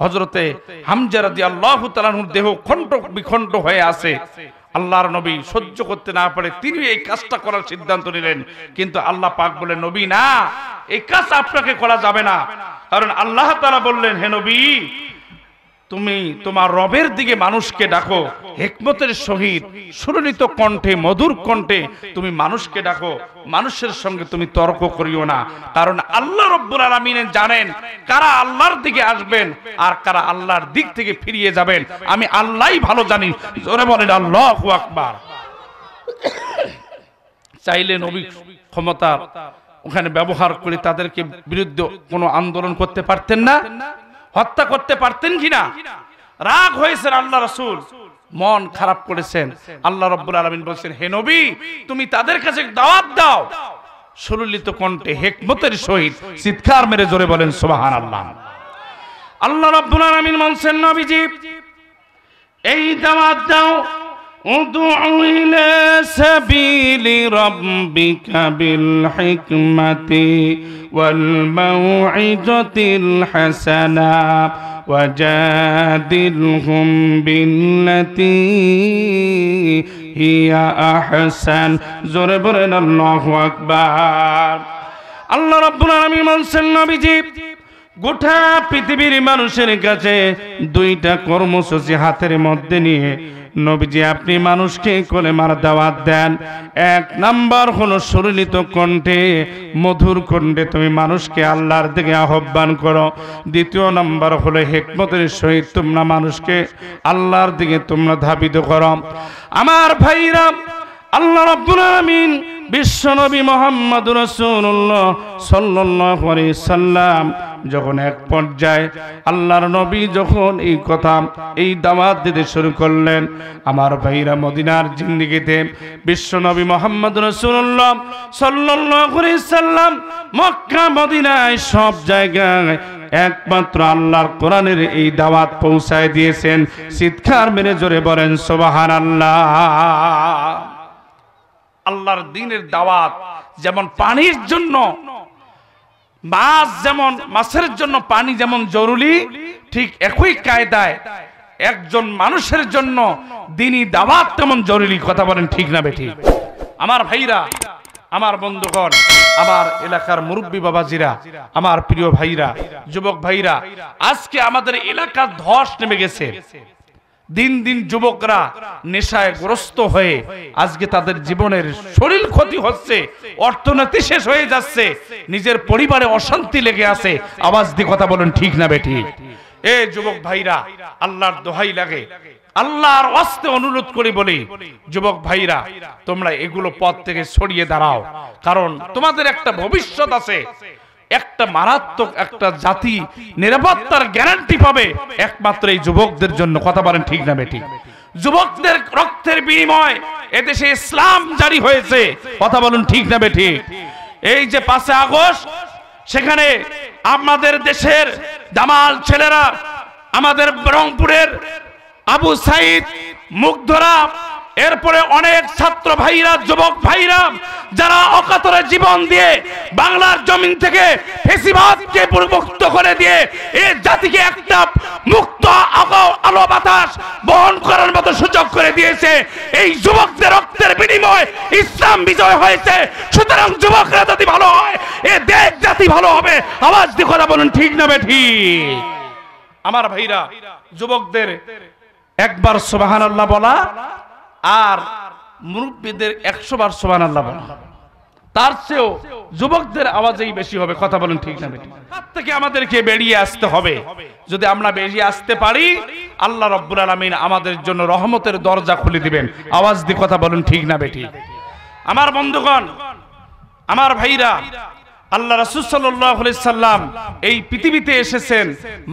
হযরতে হামজা রাদিয়াল্লাহু তাআলা আনহুর দেহ খণ্ড বিখণ্ড হয়ে আছে। আল্লাহর নবী সহ্য করতে না পারে তিনি এই কাজটা করার সিদ্ধান্ত নিলেন। কিন্তু আল্লাহ পাক বলেন, নবী না, এই কাজ আপনাকে করা যাবে না। কারণ আল্লাহ তাআলা বললেন, হে নবী, তুমি তোমার রবের দিকে মানুষকে ডাকো হিকমতের সহিত, সুললিত কণ্ঠে, মধুর কণ্ঠে তুমি মানুষকে ডাকো। মানুষের সঙ্গে তুমি তর্ক করিও না, কারণ আল্লাহ রব্বুল আলামিন জানেন কারা আল্লাহর দিকে আসবেন আর কারা আল্লাহর দিক থেকে ফিরিয়ে যাবেন। আমি আল্লাহই ভালো জানি। জোরে বলেন আল্লাহু আকবার। চাইলে নবী ক্ষমতা ওখানে ব্যবহার করে তাদেরকে বিরুদ্ধে কোনো আন্দোলন করতে পারতেন না, হত্যা করতে পারতেন কিনা? রাগ হয়েছেন আল্লাহ রাসূল, মন খারাপ করেছেন। আল্লাহ রাব্বুল আলামিন বলেছেন, হে নবী তুমি তাদের কাছে দাওয়াত দাও সুললিত কণ্ঠে হিকমতের সহিত। চিৎকার মেরে জোরে বলেন সুবহানাল্লাহ। আল্লাহ রাব্বুল আলামিন বলেছেন, নবীজি এই দাওয়াত দাও, উদউ ইলা সাবিলি রাব্বিকা বিল হিকমাতি ওয়াল মাউইজাতিল হাসানা ওয়াজাদিলহুম বিল্লাতী হিয়া আহসান। জোরে বলেন আল্লাহু আকবার। আল্লাহ রাব্বুল আলামিন বলেন, নবীজি গোটা পৃথিবীর মানুষের কাছে দুইটা কর্মসূচি হাতের মধ্যে নিয়ে নবীজি আপনি মানুষকে কলেমার দাওয়াত দেন। এক নাম্বার হলো সুললিত কণ্ঠে, মধুর কণ্ঠে তুমি মানুষকে আল্লাহর দিকে আহ্বান করো। দ্বিতীয় নাম্বার হলো হিকমতের সহিত তোমরা মানুষকে আল্লাহর দিকে তোমরা ধাবিত করো। আমার ভাইরা, আল্লাহ রাব্বুল আলামিন বিশ্বনবী মুহাম্মদুর রাসূলুল্লাহ সাল্লাল্লাহু আলাইহি সাল্লাম যখন এক পর্যায়ে আল্লাহর নবী যখন এই কথা এই দাওয়াত দিতে শুরু করলেন, আমার ভাইরা মদিনার জিন্দেগিতে বিশ্বনবী মুহাম্মদুর রাসূলুল্লাহ সাল্লাল্লাহু আলাইহি সাল্লাম মক্কা মদিনায় সব জায়গায় একমাত্র আল্লাহর কোরআনের এই দাওয়াত পৌঁছায় দিয়েছেন। চিৎকার মেরে জোরে বলেন সুবহানাল্লাহ। আল্লাহর দ্বীনের দাওয়াত যেমন পানির জন্য মাছ, যেমন মাছের জন্য পানি যেমন জরুরি, ঠিক একই কায়দায় একজন মানুষের জন্য দ্বীনি দাওয়াত তেমন জরুরি। কথা বলেন ঠিক না বেঠিক? আমার ভাইরা, আমার বন্ধুগণ, আমার এলাকার মুরব্বী বাবাজিরা, আমার প্রিয় ভাইরা, যুবক ভাইরা, আজকে আমাদের এলাকার ধস নেমে গেছে। দিন দিন যুবকরা নেশায় গ্রস্ত হয়ে আজকে তাদের জীবনের শরীর ক্ষতি হচ্ছে, অর্থনীতি শেষ হয়ে যাচ্ছে, নিজের পরিবারে অশান্তি লেগে আছে। আওয়াজ দিয়ে কথা বলেন ঠিক না বেঠিক? এ যুবক ভাইরা, আল্লাহর দোহাই লাগে, আল্লাহর ওয়াস্তে অনুরোধ করি বলি, যুবক ভাইরা তোমরা এগুলো পথ থেকে সরিয়ে দাঁড়াও, কারণ তোমাদের একটা ভবিষ্যৎ আছে। একটা মারাত্মক একটা জাতি নিরাপত্তার গ্যারান্টি পাবে একমাত্র এই যুবকদের জন্য। কথা বলেন ঠিক না বেঠিক? যুবকদের রক্তের বিনিময় এদেশে ইসলাম জারি হয়েছে। কথা বলুন ঠিক না বেঠিক? এই যে 5 আগস্ট, সেখানে আমাদের দেশের জামাল ছেলেরা, আমাদের রংপুরের আবু সাইদ, মুগ্ধরা, এরপরে অনেক ছাত্র ভাইরা, যুবক ভাইরা যারা অকাতরে জীবন দিয়ে বাংলার জমিন থেকে ফ্যাসিবাদকে মুক্ত করে দিয়ে এই জাতিকে একটা মুক্ত আলো বাতাস বহন করার মতো সুযোগ করে দিয়েছে। এই যুবকদের রক্তের বিনিময়ে ইসলাম বিজয় হয়েছে। সুতরাং যুবকরা যদি ভালো হয়, এ দেশ জাতি ভালো হবে। আওয়াজ দিয়ে কথা বলুন ঠিক না বেঠিক? আমার ভাইরা, যুবকদের একবার সুবহানাল্লাহ বলা আর মুরব্বীদের 100 বার সুবহানাল্লাহ বলা, তার চেয়েও যুবকদের আওয়াজই বেশি হবে। কথা বলেন ঠিক না বেঠিক? তার থেকে আমাদেরকে বেরিয়ে আসতে হবে। যদি আমরা বেরিয়ে আসতে পারি, আল্লাহ রাব্বুল আলামিন আমাদের জন্য রহমতের দরজা খুলে দিবেন। আওয়াজ দিয়ে কথা বলেন ঠিক না বেঠিক? আমার বন্ধুগণ, আমার ভাইরা, আল্লাহ রাসূল সাল্লাল্লাহু আলাইহি সাল্লাম এই পৃথিবীতে এসেছেন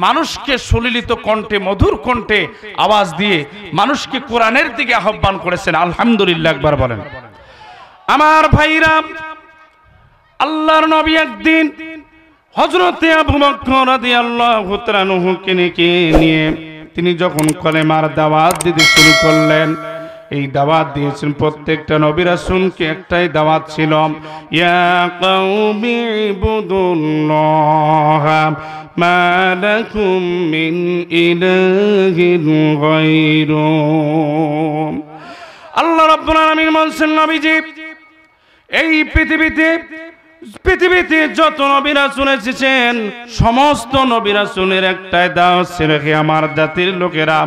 মানুষকে সুললিত কণ্ঠে, মধুর কণ্ঠে আওয়াজ দিয়ে মানুষকে কোরআনের দিকে আহ্বান করেছেন। আলহামদুলিল্লাহ একবার বলেন। আমার ভাইরা, আল্লাহর নবী একদিন হযরত আবু বকর রাদিয়াল্লাহু তাআলা আনহুকে নিয়ে তিনি যখন কলেমার দাওয়াত দিতে শুরু করলেন, এই দাওয়াত দিয়েছেন প্রত্যেকটা নবী রাসূলকে একটাই দাওয়াত ছিল, ইয়া কওমি ইবুদুল্লাহ মা লাকুম মিন ইলাহিন গায়রু। আল্লাহ রাব্বুল আলামিন বলেন, নবীজি এই পৃথিবীতে পৃথিবীতে যত নবী রাসূল এসেছেন সমস্ত নবী রাসূলের একটাই দাওয়াত ছিল, হে আমার জাতির লোকেরা,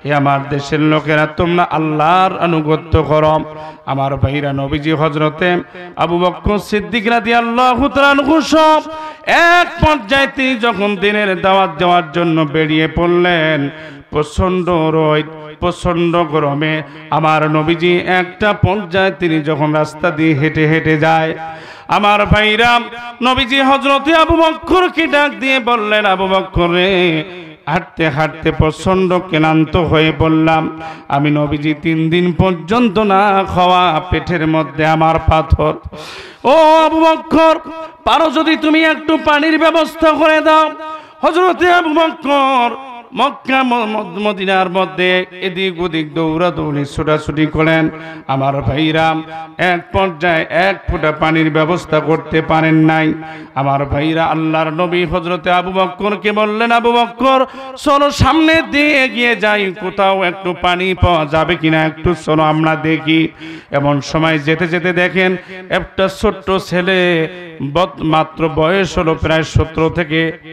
হে আমার দেশের লোকেরা, তোমরা আল্লাহর আনুগত্য করো। আমার ভাইরা, নবীজি হযরতে আবু বকর সিদ্দিক রাদিয়াল্লাহু তাআলা আনহু সব এক পর্যায়ে তিনি যখন দিনের দাওয়াত দেওয়ার জন্য বেরিয়ে পড়লেন, প্রচন্ড রোদ, প্রচন্ড গরমে আমার নবীজি একটা পর্যায়ে তিনি যখন রাস্তা দিয়ে হেঁটে হেঁটে যায়, আমার ভাইরা, নবীজি হযরতে আবু বকরকে ডাক দিয়ে বললেন, আবু বকর রে, হাঁটতে হাঁটতে প্রচন্ড ক্লান্ত হয়ে পড়লাম। আমি নবীজি 3 দিন পর্যন্ত না খাওয়া, পেটের মধ্যে আমার পাথর। ও আবু বকর, পারো যদি তুমি একটু পানির ব্যবস্থা করে দাও। হযরতে আবু বকর মক্কা মদিনার মধ্যে এদিক ওদিক দৌড়াদৌড়ি ছোটাছুটি করেন। আমার ভাইরা, এক পর্যায়ে 1 ফোঁটা পানির ব্যবস্থা করতে পারেন নাই। আমার ভাইরা, আল্লাহর নবী হযরতে আবু বকরকে বললেন, আবু বকর চলো সামনে দিয়ে এগিয়ে যাই, কোথাও একটু পানি পাওয়া যাবে কিনা একটু চলো আমরা দেখি। এমন সময় যেতে যেতে দেখেন একটা ছোট্ট ছেলে, মাত্র বয়স হলো প্রায়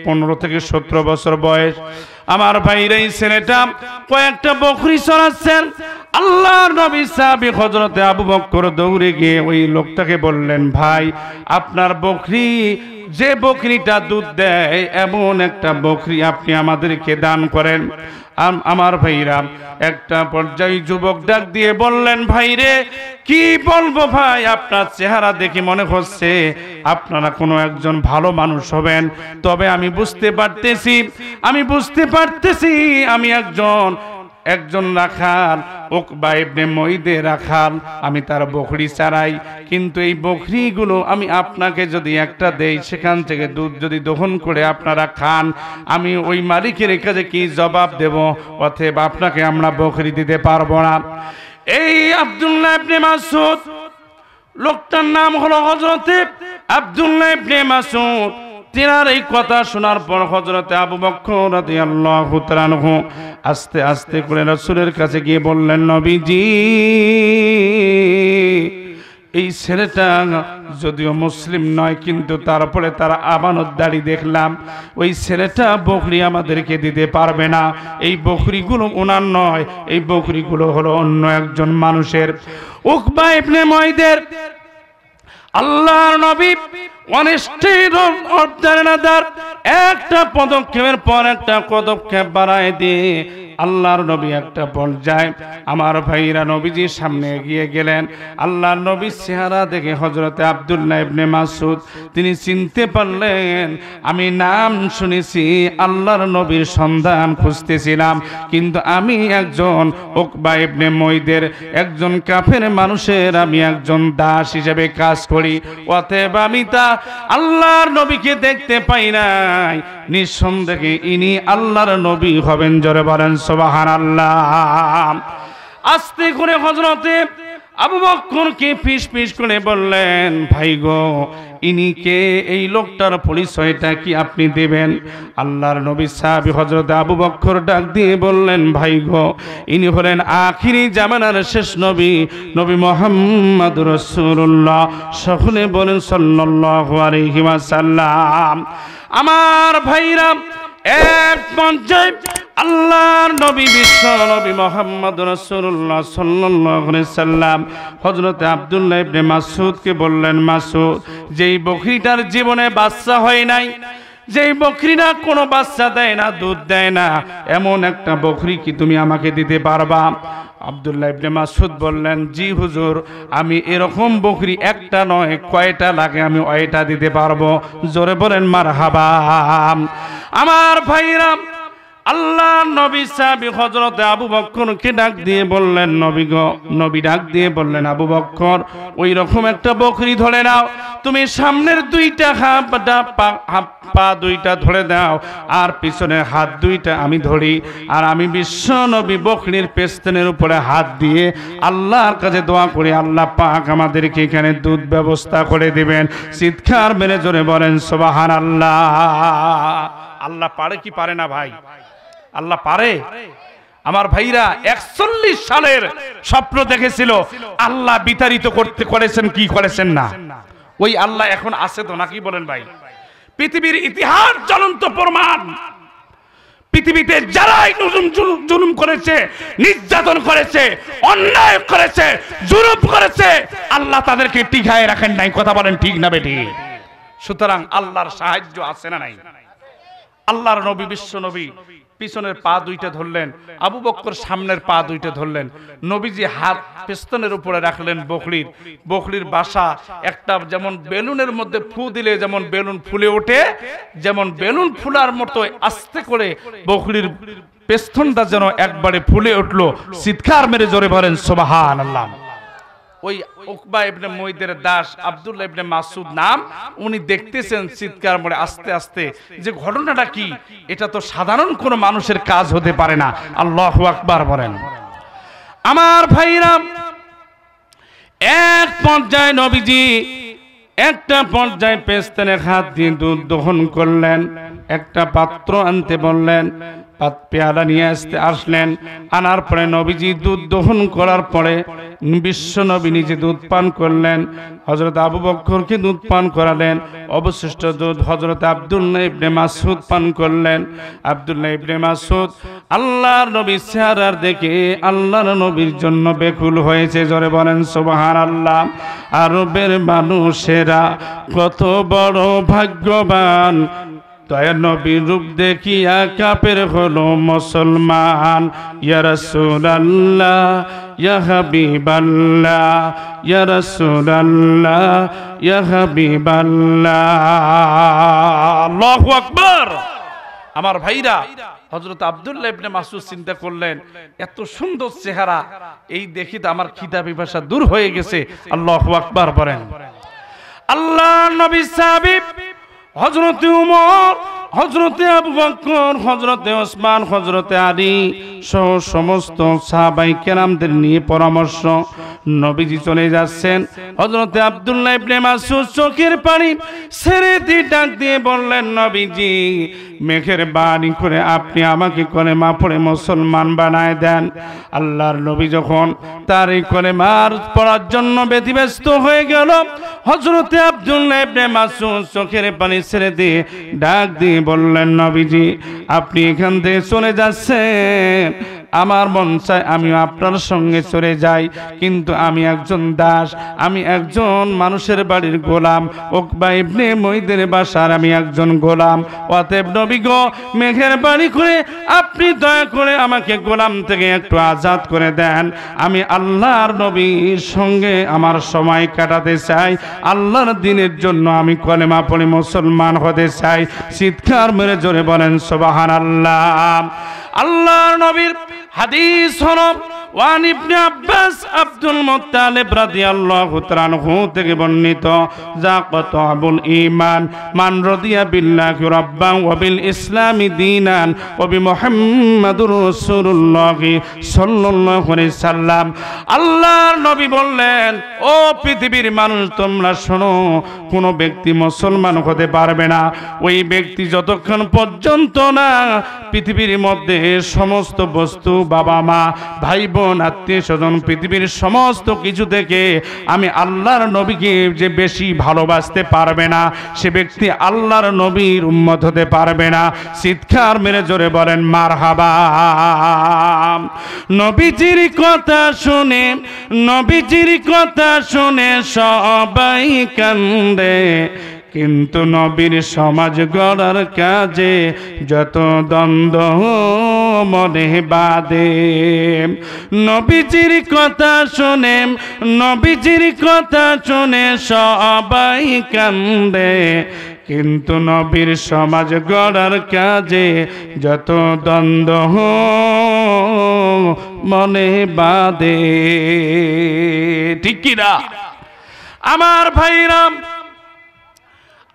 15 থেকে 17 বছর বয়স। আমার ভাইরা, এই ছেলেটা কয়েকটা বকরি চড়াচ্ছেন। আল্লাহর নবী সাহাবী হযরতে আবু বকর দৌড়ে গিয়ে ওই লোকটাকে বললেন, ভাই, আপনার বকরি, যে বকরিটা দুধ দেয় এমন একটা বকরি আপনি আমাদেরকে দান করেন। আমার ভাইরা, একটা পর্যায়ে যুবক ডাক দিয়ে বললেন, ভাইরে, কি বলবো ভাই, আপনার চেহারা দেখে মনে হচ্ছে আপনারা কোনো একজন ভালো মানুষ হবেন, তবে আমি বুঝতে পারতেছি আমি একজন রাখাল, উকবা ইবনে মুইদের রাখাল, আমি তার বকরি চারাই, কিন্তু এই বকরিগুলো আমি আপনাকে যদি একটা দেই, সেখান থেকে দুধ যদি দহন করে আপনারা খান, আমি ওই মালিকের কাছে কি জবাব দেব? অতএব আপনাকে আমরা বকরি দিতে পারবো না। এই আব্দুল্লাহ ইবনে মাসউদ, লোকটার নাম হলো হযরতে আব্দুল্লাহ ইবনে মাসউদ। তিনার এই কথা শোনার পর হযরতে আবু বকর রাদিয়াল্লাহু তাআলা আনহু আস্তে আস্তে করে রাসূলের কাছে গিয়ে বললেন, নবীজি, এই ছেলেটা যদিও মুসলিম নয়, কিন্তু তারপরে তার আমানতদারি দেখলাম, ওই ছেলেটা বকরি আমাদেরকে দিতে পারবে না। এই বকরিগুলো ওনার নয়, এই বকরিগুলো হলো অন্য একজন মানুষের। উকবা ইবনে মুইদের আল্লাহর নবী একটা পদক্ষেপের পর একটা পদক্ষেপ বাড়ায় দিয়ে আল্লাহর নবী একটা পর্যায়ে, আমার ভাইরা, নবীজির সামনে এগিয়ে গেলেন। আল্লাহর নবীর চেহারা দেখে হযরতে আব্দুল্লাহ ইবনে মাসউদ তিনি চিনতে পারলেন, আমি নাম শুনেছি, আল্লাহর নবীর সন্ধান খুঁজতেছিলাম, কিন্তু আমি একজন উকবা ইবনে মুইদের একজন কাফের মানুষের আমি একজন দাস হিসেবে কাজ করি, অতএব আমি তা আল্লাহর নবীকে দেখতে পাই নাই। নিঃসন্দেহে ইনি আল্লাহর নবী হবেন। জোরে বলেন সুবহানাল্লাহ। আস্তে করে হযরতে আবু বকরকে ফিস করে বললেন, ভাই গো, ইনি কে? এই লোকটার পরিচয়টা কি আপনি দেবেন? আল্লাহর নবী সাহাবী হযরত আবু বকর ডাক দিয়ে বললেন, ভাই গো, ইনি হলেন আখিরি জামানার শেষ নবী, নবী মুহাম্মদুর রাসূলুল্লাহ। সকলে বলেন সাল্লাল্লাহু আলাইহি ওয়াসাল্লাম। আমার ভাইরা, এক পর্যায়ে আল্লাহর নবী, বিশ্ব নবী মুহাম্মদ রাসূলুল্লাহ সাল্লাল্লাহু আলাইহি সাল্লাম হযরত আব্দুল্লাহ ইবনে মাসউদকে বললেন, মাসউদ, যেই বকরিটার জীবনে বাচ্চা হয় নাই, যেই বকরিটা কোনো বাচ্চা দেয় না, দুধ দেয় না, এমন একটা বকরি কি তুমি আমাকে দিতে পারবা? আব্দুল্লাহ ইবনে মাসউদ বললেন, জি হুজুর, আমি এরকম বকরি একটা নয়, কয়টা লাগে আমি ওইটা দিতে পারবো। জোরে বলেন মারহাবা। আমার ভাইরা, আল্লাহ নবী সাহাবী হযরত আবু বকরকে ডাক দিয়ে বললেন, নবী গো, নবী ডাক দিয়ে বললেন, আবু বকর, ওই রকম একটা বকরি ধরে নাও, তুমি সামনের দুইটা পা দুইটা ধরে দাও, আর পিছনের হাত দুইটা আমি ধরি, আর আমি বিশ্ব নবী বকরির পেছনের উপরে হাত দিয়ে আল্লাহর কাছে দোয়া করি, আল্লাহ পাক আমাদেরকে এখানে দুধ ব্যবস্থা করে দিবেন। চিৎকার মেরে জোরে বলেন সুবহানাল্লাহ। আল্লাহ পারে কি পারে না ভাই? আল্লাহ পারে। আমার ভাইরা, 41 সালের স্বপ্ন দেখেছিল, আল্লাহ বিতাড়িত করেছেন কি করেছেন না? ওই আল্লাহ এখন আছে তো নাকি বলেন ভাই? পৃথিবীর ইতিহাস জ্বলন্ত প্রমাণ, পৃথিবীতে যারাই জুলুম করেছে, নির্যাতন করেছে, অন্যায় করেছে, জুলুম করেছে, আল্লাহ তাদেরকে টিকায় রাখেন নাই। কথা বলেন ঠিক না বেটি? সুতরাং আল্লাহর সাহায্য আছে না নাই? আল্লাহর নবী, বিশ্ব নবী পিছনের পা দুইটা ধরলেন, আবু বকর সামনের পা দুইটা ধরলেন, নবীজি হাত পেস্তনের উপরে রাখলেন বকরির বাসা একটা, যেমন বেলুনের মধ্যে ফু দিলে যেমন বেলুন ফুলে ওঠে, যেমন বেলুন ফুলার মতো আস্তে করে বকরির পেস্তনটা যেন একবারে ফুলে উঠলো। চিৎকার মেরে জোরে বলেন সুবহানাল্লাহ। ওই উকবা ইবনে মুইদের দাস আব্দুল্লাহ ইবনে মাসউদ নাম, উনি দেখতেছেন চিৎকার মেরে আস্তে আস্তে যে ঘটনাটা কি, এটা তো সাধারণ কোনো মানুষের কাজ হতে পারে না। আল্লাহু আকবার বলেন। আমার ভাইরা, এক পর্যায়ে নবীজি একটা পর্যায়ে পেস্তনে হাত দিয়ে দুধ দহন করলেন, একটা পাত্র আনতে বললেন, পেয়ালা নিয়ে আসলেন। আনার পরে নবীজি দুধ দহন করার পরে বিশ্ব নবী নিজে দুধ পান করলেন, হযরত আবু বকরকে দুধ পান করালেন, অবশিষ্ট দুধ হযরত আব্দুল্লাহ ইবনে মাসউদ পান করলেন। আব্দুল্লাহ ইবনে মাসউদ আল্লাহর নবীর চেহারা দেখে আল্লাহর নবীর জন্য বেকুল হয়েছে। জোরে বলেন সুবহানাল্লাহ। আরবের মানুষেরা কত বড় ভাগ্যবান, দয়ার নবীর রূপ দেখিয়া কাফের হলো মুসলমান। ইয়া রাসূলুল্লাহ, ইয়া হাবিবাল্লাহ, ইয়া রাসূলুল্লাহ, ইয়া হাবিবাল্লাহ। আল্লাহু আকবার। আমার ভাইরা, হযরত আব্দুল্লাহ ইবনে মাসউদ চিন্তা করলেন, এত সুন্দর চেহারা, এই দেখি তো আমার খিদা পিপাসা দূর হয়ে গেছে। আল্লাহু আকবার বলেন। আল্লাহ নবী সাহাবী হযরতে উমর, হযরতে আবু বকর, হযরতে ওসমান, হযরতে আলী সহ সমস্ত সাহাবায়ে কেরামদের নিয়ে পরামর্শ নবীজি চলে যাচ্ছেন। হযরতে আব্দুল্লাহ ইবনে মাসউদ চোখের পানি ছেড়ে দিয়ে ডাক দিয়ে বললেন, নবীজি মেঘের বাণী করে আপনি আমাকে কলেমা পড়ে মুসলমান বানায় দেন। আল্লাহর নবী যখন তার এই কলেমার পড়ার জন্য ব্যতিব্যস্ত হয়ে গেল, হযরতে আব্দুল্লাহ ইবনে মাসউদ চোখের পানি ছেড়ে দিয়ে ডাক দিয়ে বললেন, নবীজি আপনি এখান থেকে চলে যাচ্ছেন, আমার মন চায় আমি আপনার সঙ্গে চলে যাই, কিন্তু আমি একজন দাস, আমি একজন মানুষের বাড়ির গোলাম, উকবা ইবনে মুইদের বাসার আমি একজন গোলাম। অতএব নবী গো, মেঘের বাণী করে আপনি দয়া করে আমাকে গোলাম থেকে একটু আজাদ করে দেন। আমি আল্লাহর নবীর সঙ্গে আমার সময় কাটাতে চাই, আল্লাহর দ্বীনের জন্য আমি কলেমা পড়ে মুসলমান হতে চাই। চিৎকার মেরে জোরে বলেন সুবহানাল্লাহ। আল্লাহর নবীর হাদিস হলো, ওয়ান ইবনে আব্বাস আব্দুল মুত্তালিব রাদিয়াল্লাহু তাআলা আনহু থেকে বর্ণিত, যাকাতুল ঈমান মান রাদিয়া বিল্লাহি রাব্বান ওয়া বিল ইসলামি দীনান ওয়া বি মুহাম্মাদুর রাসূলুল্লাহ সাল্লাল্লাহু আলাইহি সাল্লাম। আল্লাহর নবী বললেন, ও পৃথিবীর মানুষ তোমরা শোনো, কোন ব্যক্তি মুসলমান হতে পারবে না ওই ব্যক্তি যতক্ষণ পর্যন্ত না পৃথিবীর মধ্যে সমস্ত বস্তু, বাবা মা, ভাই বোন, আত্মীয় স্বজন, পৃথিবীর সমস্ত কিছু থেকে আমি আল্লাহর নবীকে যে বেশি ভালোবাসতে পারবে না, সে ব্যক্তি আল্লাহর নবীর উম্মত হতে পারবে না। চিৎকার মেরে জোরে বলেন মারহাবা। নবীজির কথা শুনে, নবীজির কথা শুনে সবাই কান্দে, কিন্তু নবীর সমাজ গড়ার কাজে যত দ্বন্দ্ব মনে বাদে। নবীজির কথা শুনে, নবীজির কথা শুনে সবাই কান্দে, কিন্তু নবীর সমাজ গড়ার কাজে যত দ্বন্দ্ব মনে বাদে। ঠিক কি না আমার ভাইরা?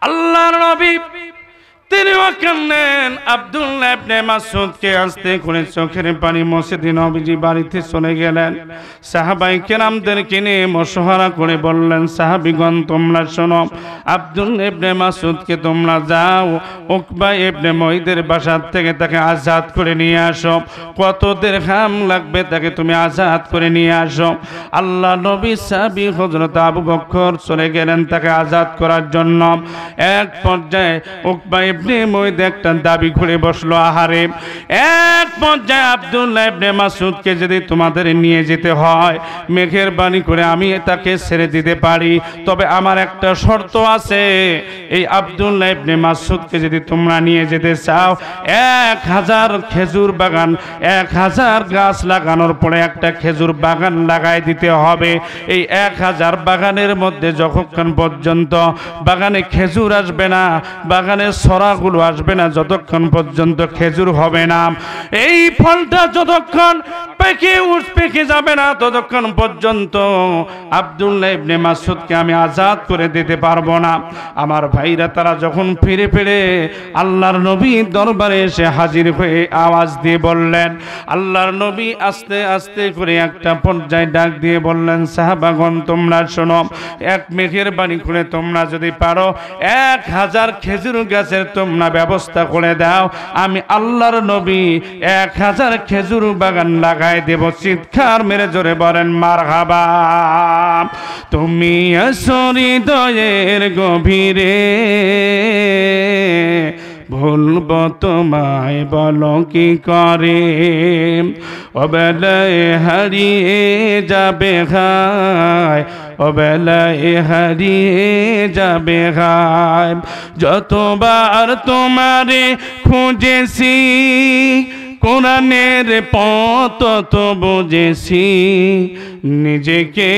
আল্লাহর নবী তিনিও কান্দেন। আব্দুল্লাহ ইবনে মাসউদকে আস্তে করে চোখের পানি মুছে দিয়ে নবীজি বাড়িতে চলে গেলেন। সাহাবায়ে কেরামদেরকে নিয়ে মশওয়ারা করে বললেন, সাহাবীগণ তোমরা শোনো, আব্দুল্লাহ ইবনে মাসউদকে তোমরা যাও উকবা ইবনে মুইদের বাসা থেকে তাকে আজাদ করে নিয়ে আসো। কত দিরহাম লাগবে তাকে তুমি আজাদ করে নিয়ে আসো। আল্লাহ নবী সাহাবী হযরত আবু বকর চলে গেলেন তাকে আজাদ করার জন্য। এক পর্যায়ে উকবা ইবনে মুইদ একটা দাবি করে বসলো, আহারে এক পর্যায়ে আব্দুল্লাহ ইবনে মাসউদকে যদি তোমাদের নিয়ে যেতে হয় মেঘের বাণী করে আমি তাকে ছেড়ে দিতে পারি, তবে আমার একটা শর্ত আছে। এই আব্দুল্লাহ ইবনে মাসউদকে যদি তোমরা নিয়ে যেতে চাও 1000 খেজুর বাগান 1000 গাছ লাগানোর পরে একটা খেজুর বাগান লাগাই দিতে হবে। এই 1000 বাগানের মধ্যে যতক্ষণ পর্যন্ত বাগানে খেজুর আসবে না, বাগানের ছড়াগুলো আসবে না, যতক্ষণ পর্যন্ত খেজুর হবে না, এই ফলটা যতক্ষণ পেকে যাবে না, ততক্ষণ পর্যন্ত আব্দুল্লাহ ইবনে মাসউদকে আমি আজাদ করে দিতে পারবো না। আমার ভাইরা তারা যখন ফিরে ফিরে আল্লাহর নবীর দরবারে এসে হাজির হয়ে আওয়াজ দিয়ে বললেন, আল্লাহর নবী আস্তে আস্তে করে একটা পর্যায়ে ডাক দিয়ে বললেন, সাহাবাগণ তোমরা শোনো, এক মেঘের বাণী করে তোমরা যদি পারো 1000 খেজুর গাছের তোমরা ব্যবস্থা করে দাও, আমি আল্লাহর নবী 1000 খেজুর বাগান লাগাই দেব। চিৎকার মেরে জোরে বলেন মারহাবা। তুমি আসো হৃদয়ের গভীরে, ভুলব তোমায় বলো কি করে, অবেলায় হারিয়ে যাবে হায়, অবেলায় হারিয়ে যাবে হায়। যতবার তোমারে খুঁজেছি কোরআনের পথ তো বুঝেছি, নিজেকে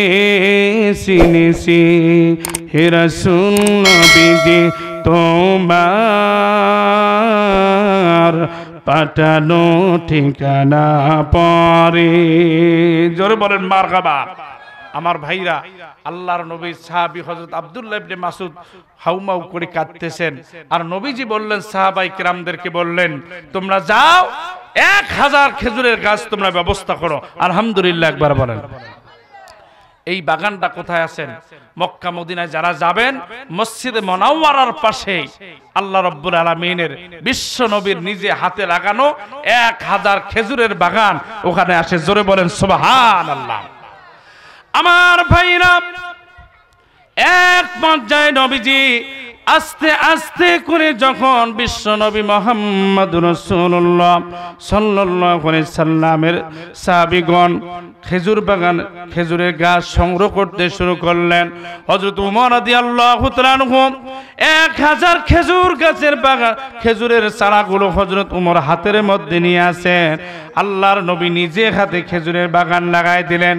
চিনেছি হে রাসূল নবীজি তোমার পাঠানো ঠিকানা পরে। জোরে বলেন মারহাবা। আমার ভাইরা, আল্লাহর নবী সাহাবী হযরত আব্দুল্লাহ ইবনে মাসউদ হাউমাউ করে কাঁদতেছেন, আর নবীজি বললেন সাহাবাই কেরামদেরকে বললেন, তোমরা যাও 1000 খেজুরের গাছ তোমরা ব্যবস্থা করো। আলহামদুলিল্লাহ একবার বলেন। এই বাগানটা কোথায় আছেন? মক্কা মদিনায় যারা যাবেন মসজিদে মুনাওয়ারার পাশে আল্লাহ রাব্বুল আলামিনের বিশ্ব নবীর নিজে হাতে লাগানো 1000 খেজুরের বাগান ওখানে আসে। জোরে বলেন সুবহানাল্লাহ। আমার ভাইরা, এক পর্যায়ে নবীজি আস্তে আস্তে করে যখন বিশ্ব নবী মুহাম্মদুর রাসূলুল্লাহ সাল্লাল্লাহু আলাইহি সাল্লামের সাহাবীগণ খেজুর বাগান খেজুরের গাছ সংগ্রহ করতে শুরু করলেন, হযরত ওমর রাদিয়াল্লাহু তাআলা আনহু 1000 খেজুর গাছের বাগান খেজুরের চারাগুলো হযরত ওমর হাতের মধ্যে নিয়ে আসেন। আল্লাহর নবী নিজে হাতে খেজুরের বাগান লাগাই দিলেন।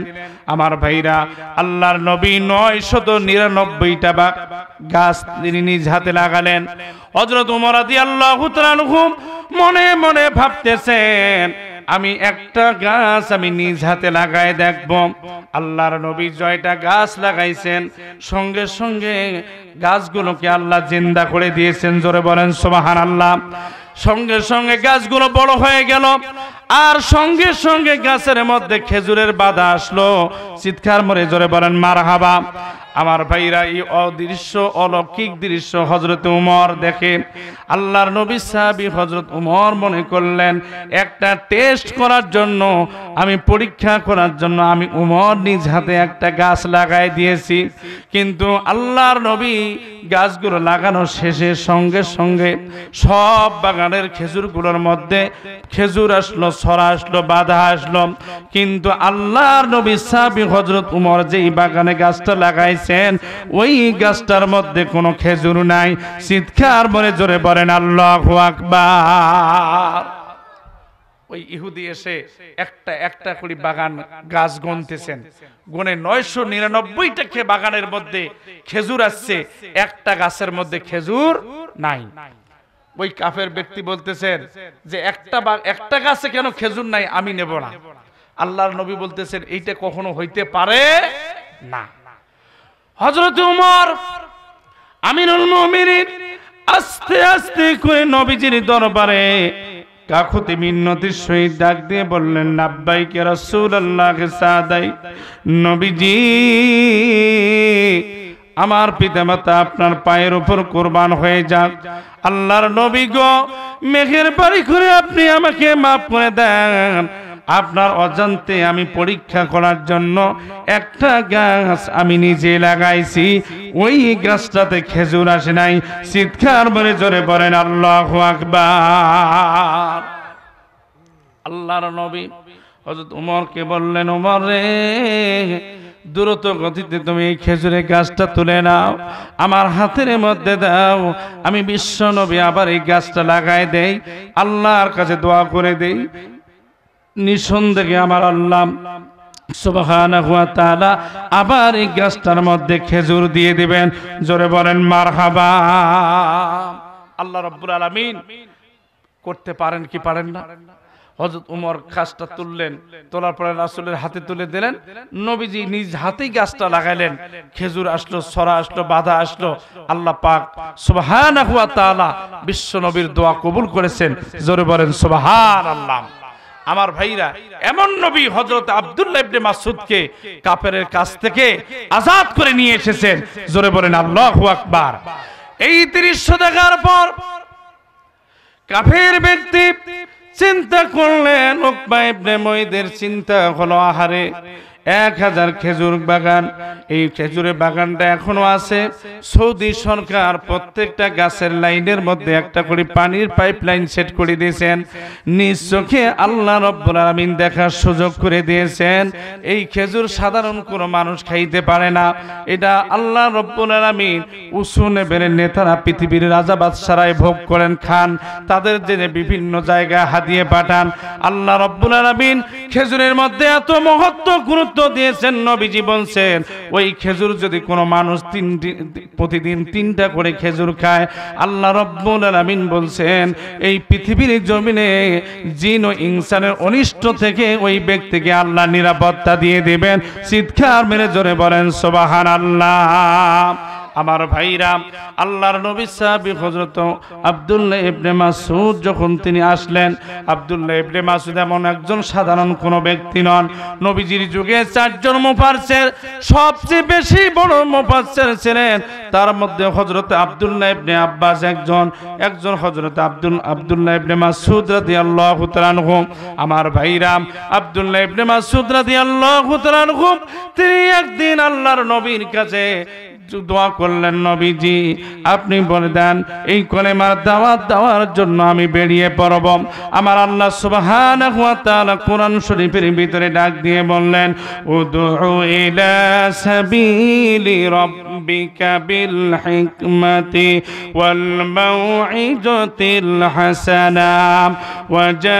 আমার ভাইরা, আল্লাহর নবী 999টা গাছ তিনি নিজ হাতে লাগালেন। হযরত ওমর রাদিয়াল্লাহু তাআলা আনহু মনে মনে ভাবতেছেন, আমি একটা গাছ আমি নিজ হাতে লাগাই দেখব। আল্লাহর নবী জয়টা গাছ লাগাইছেন, সঙ্গে সঙ্গে গাছগুলোকে আল্লাহ জিন্দা করে দিয়েছেন। জোরে বলেন সুবহানাল্লাহ। সঙ্গে সঙ্গে গাছগুলো বড় হয়ে গেল, আর সঙ্গে সঙ্গে গাছের মধ্যে খেজুরের বাধা আসলো। চিৎকার মরে জোরে বলেন মারহাবা। আমার ভাইরা, এই অদৃশ্য অলৌকিক দৃশ্য হযরত ওমর দেখে। আল্লাহর নবী সাহাবী হযরত ওমর মনে করলেন, একটা টেস্ট করার জন্য, আমি পরীক্ষা করার জন্য আমি ওমর নিজ হাতে একটা গাছ লাগাই দিয়েছি। কিন্তু আল্লাহর নবী গাছগুলো লাগানোর শেষে সঙ্গে সঙ্গে সব বাগানের খেজুরগুলোর মধ্যে খেজুর আসলো, ছড়া আসলো, বাধা আসলো। কিন্তু আল্লাহর নবী সাহাবী হযরত ওমর যেই বাগানে গাছটা লাগাইছেন ওই গাছটার মধ্যে কোনো খেজুর নাই। চিৎকার করে জোরে বলেন আল্লাহু আকবার। ওই ইহুদি এসে একটা একটা করে বাগান গাছ গুনতেছেন, গুনে 999টা বাগানের মধ্যে খেজুর আসছে, একটা গাছের মধ্যে খেজুর নাই। ওই কাফের ব্যক্তি বলতেছেন যে একটা গাছে কেন খেজুর নাই, আমি নেব না। আল্লাহর নবী বলতেছেন এইটা কখনো হইতে পারে না। হযরত ওমর আমিরুল মুমিনিন আস্তে আস্তে করে নবীজির দরবারে কাকুতি মিন্নতির সহিত ডাক দিয়ে বললেন, লাব্বাইক ইয়া রাসূলুল্লাহ সাদাই, নবীজি আমার পিতামাতা আপনার পায়ের উপর কুরবান হয়ে যাক। আল্লাহর নবী গো, মেঘের বাড়ি করে আপনি আমাকে মাফ করে দেন। আপনার অজান্তে আমি পরীক্ষা করার জন্য একটা গাছ আমি নিজে লাগাইছি, ওই গাছটাতে খেজুর আসে নাই। চিৎকার করে জোরে বলেন আল্লাহু আকবার। আল্লাহর নবী হযরত ওমরকে বললেন, ওমর রে, দ্রুত গতিতে তুমি এই খেজুরের গাছটা তুলে নাও, আমার হাতের মধ্যে দাও, আমি বিশ্ব নবী আবার এই গাছটা লাগাই দেই, আল্লাহর কাছে দোয়া করে দেই। নিঃসন্দেহে আমার আল্লাহ সুবহানাহু ওয়া তাআলা আবার এই গাছটার মধ্যে খেজুর দিয়ে দিবেন। জোরে বলেন মারহাবা। আল্লাহ রাব্বুল আলামিন করতে পারেন কি পারেন না? হযরত ওমর গাছটা তুললেন, তোলার পরে রাসূলের হাতে তুলে দিলেন। নবীজি নিজ হাতেই গাছটা লাগাইলেন, খেজুর আসলো, ছড়া আসলো, বাধা আসলো। আল্লাহ পাক সুবহানাহু ওয়া তাআলা বিশ্ব নবীর দোয়া কবুল করেছেন। জোরে বলেন সুবহানাল্লাহ। আমার ভাইরা, এমন নবী হযরত আব্দুল্লাহ ইবনে মাসউদকে কাফেরের কাছ থেকে আজাদ করে নিয়ে এসেছেন। জোরে বলেন আল্লাহু আকবার। এই দৃশ্য দেখার পর কাফের ব্যক্তি চিন্তা করলেন, উকবা ইবনে মুইদের চিন্তা হলো, আহারে 1000 খেজুর বাগান, এই খেজুরের বাগানটা এখনো আছে। সৌদি সরকার প্রত্যেকটা গাছের লাইনের মধ্যে একটা করে পানির পাইপলাইন সেট করে দিয়েছেন। নিজ চোখে আল্লাহ রাব্বুল আলামিন দেখার সুযোগ করে দিয়েছেন। এই খেজুর সাধারণ কোনো মানুষ খাইতে পারে না, এটা আল্লাহ রাব্বুল আলামিন উঁচু লেভেলের নেতারা পৃথিবীর রাজা বাদশারাই ভোগ করেন, খান, তাদের জন্য বিভিন্ন জায়গায় হাদিয়ে পাঠান। আল্লাহ রাব্বুল আলামিন খেজুরের মধ্যে এত মহত্ব গুরুত্ব দিয়েছেন। নবীজি বলছেন, ওই খেজুর যদি কোনো মানুষ প্রতিদিন 3টা করে খেজুর খায়, আল্লাহ রাব্বুল আলামিন বলছেন এই পৃথিবীর জমিনে জিন ও ইনসানের অনিষ্ট থেকে ওই ব্যক্তিকে আল্লাহ নিরাপত্তা দিয়ে দিবেন। চিৎকার মেরে জোরে বলেন সুবহানাল্লাহ। আমার ভাইরা, আল্লাহর নবী সাহাবী হযরত আব্দুল্লাহ ইবনে মাসউদ যখন তিনি আসলেন, আব্দুল্লাহ ইবনে মাসউদ এমন একজন সাধারণ কোনো ব্যক্তি নন। নবীজির যুগে 4 জন মুফাসসির সবচেয়ে বেশি বড় মুফাসসির ছিলেন। তার মধ্যে হযরত আব্দুল্লাহ ইবনে আব্বাস একজন হযরত আব্দুল্লাহ ইবনে মাসউদ রাদিয়াল্লাহু তাআলা আনহু। আমার ভাইরা, আব্দুল্লাহ ইবনে মাসউদ রাদিয়াল্লাহু তাআলা আনহু তিনি একদিন আল্লাহর নবীর কাছে দোয়া করলেন, নবীজি আপনি বলে দেন এই কলেমার দাওয়াত দেওয়ার জন্য আমি বেরিয়ে পড়ব। আমার আল্লাহ সুবহানাহু ওয়া তাআলা কোরআন শরীফের ভিতরে ডাক দিয়ে বললেন, উদউ ইলা সাবিলি রাব্বিকা বিল হিকমাতি ওয়াল মাউইজাতিল হাসানা ওয়াজাদিলহুম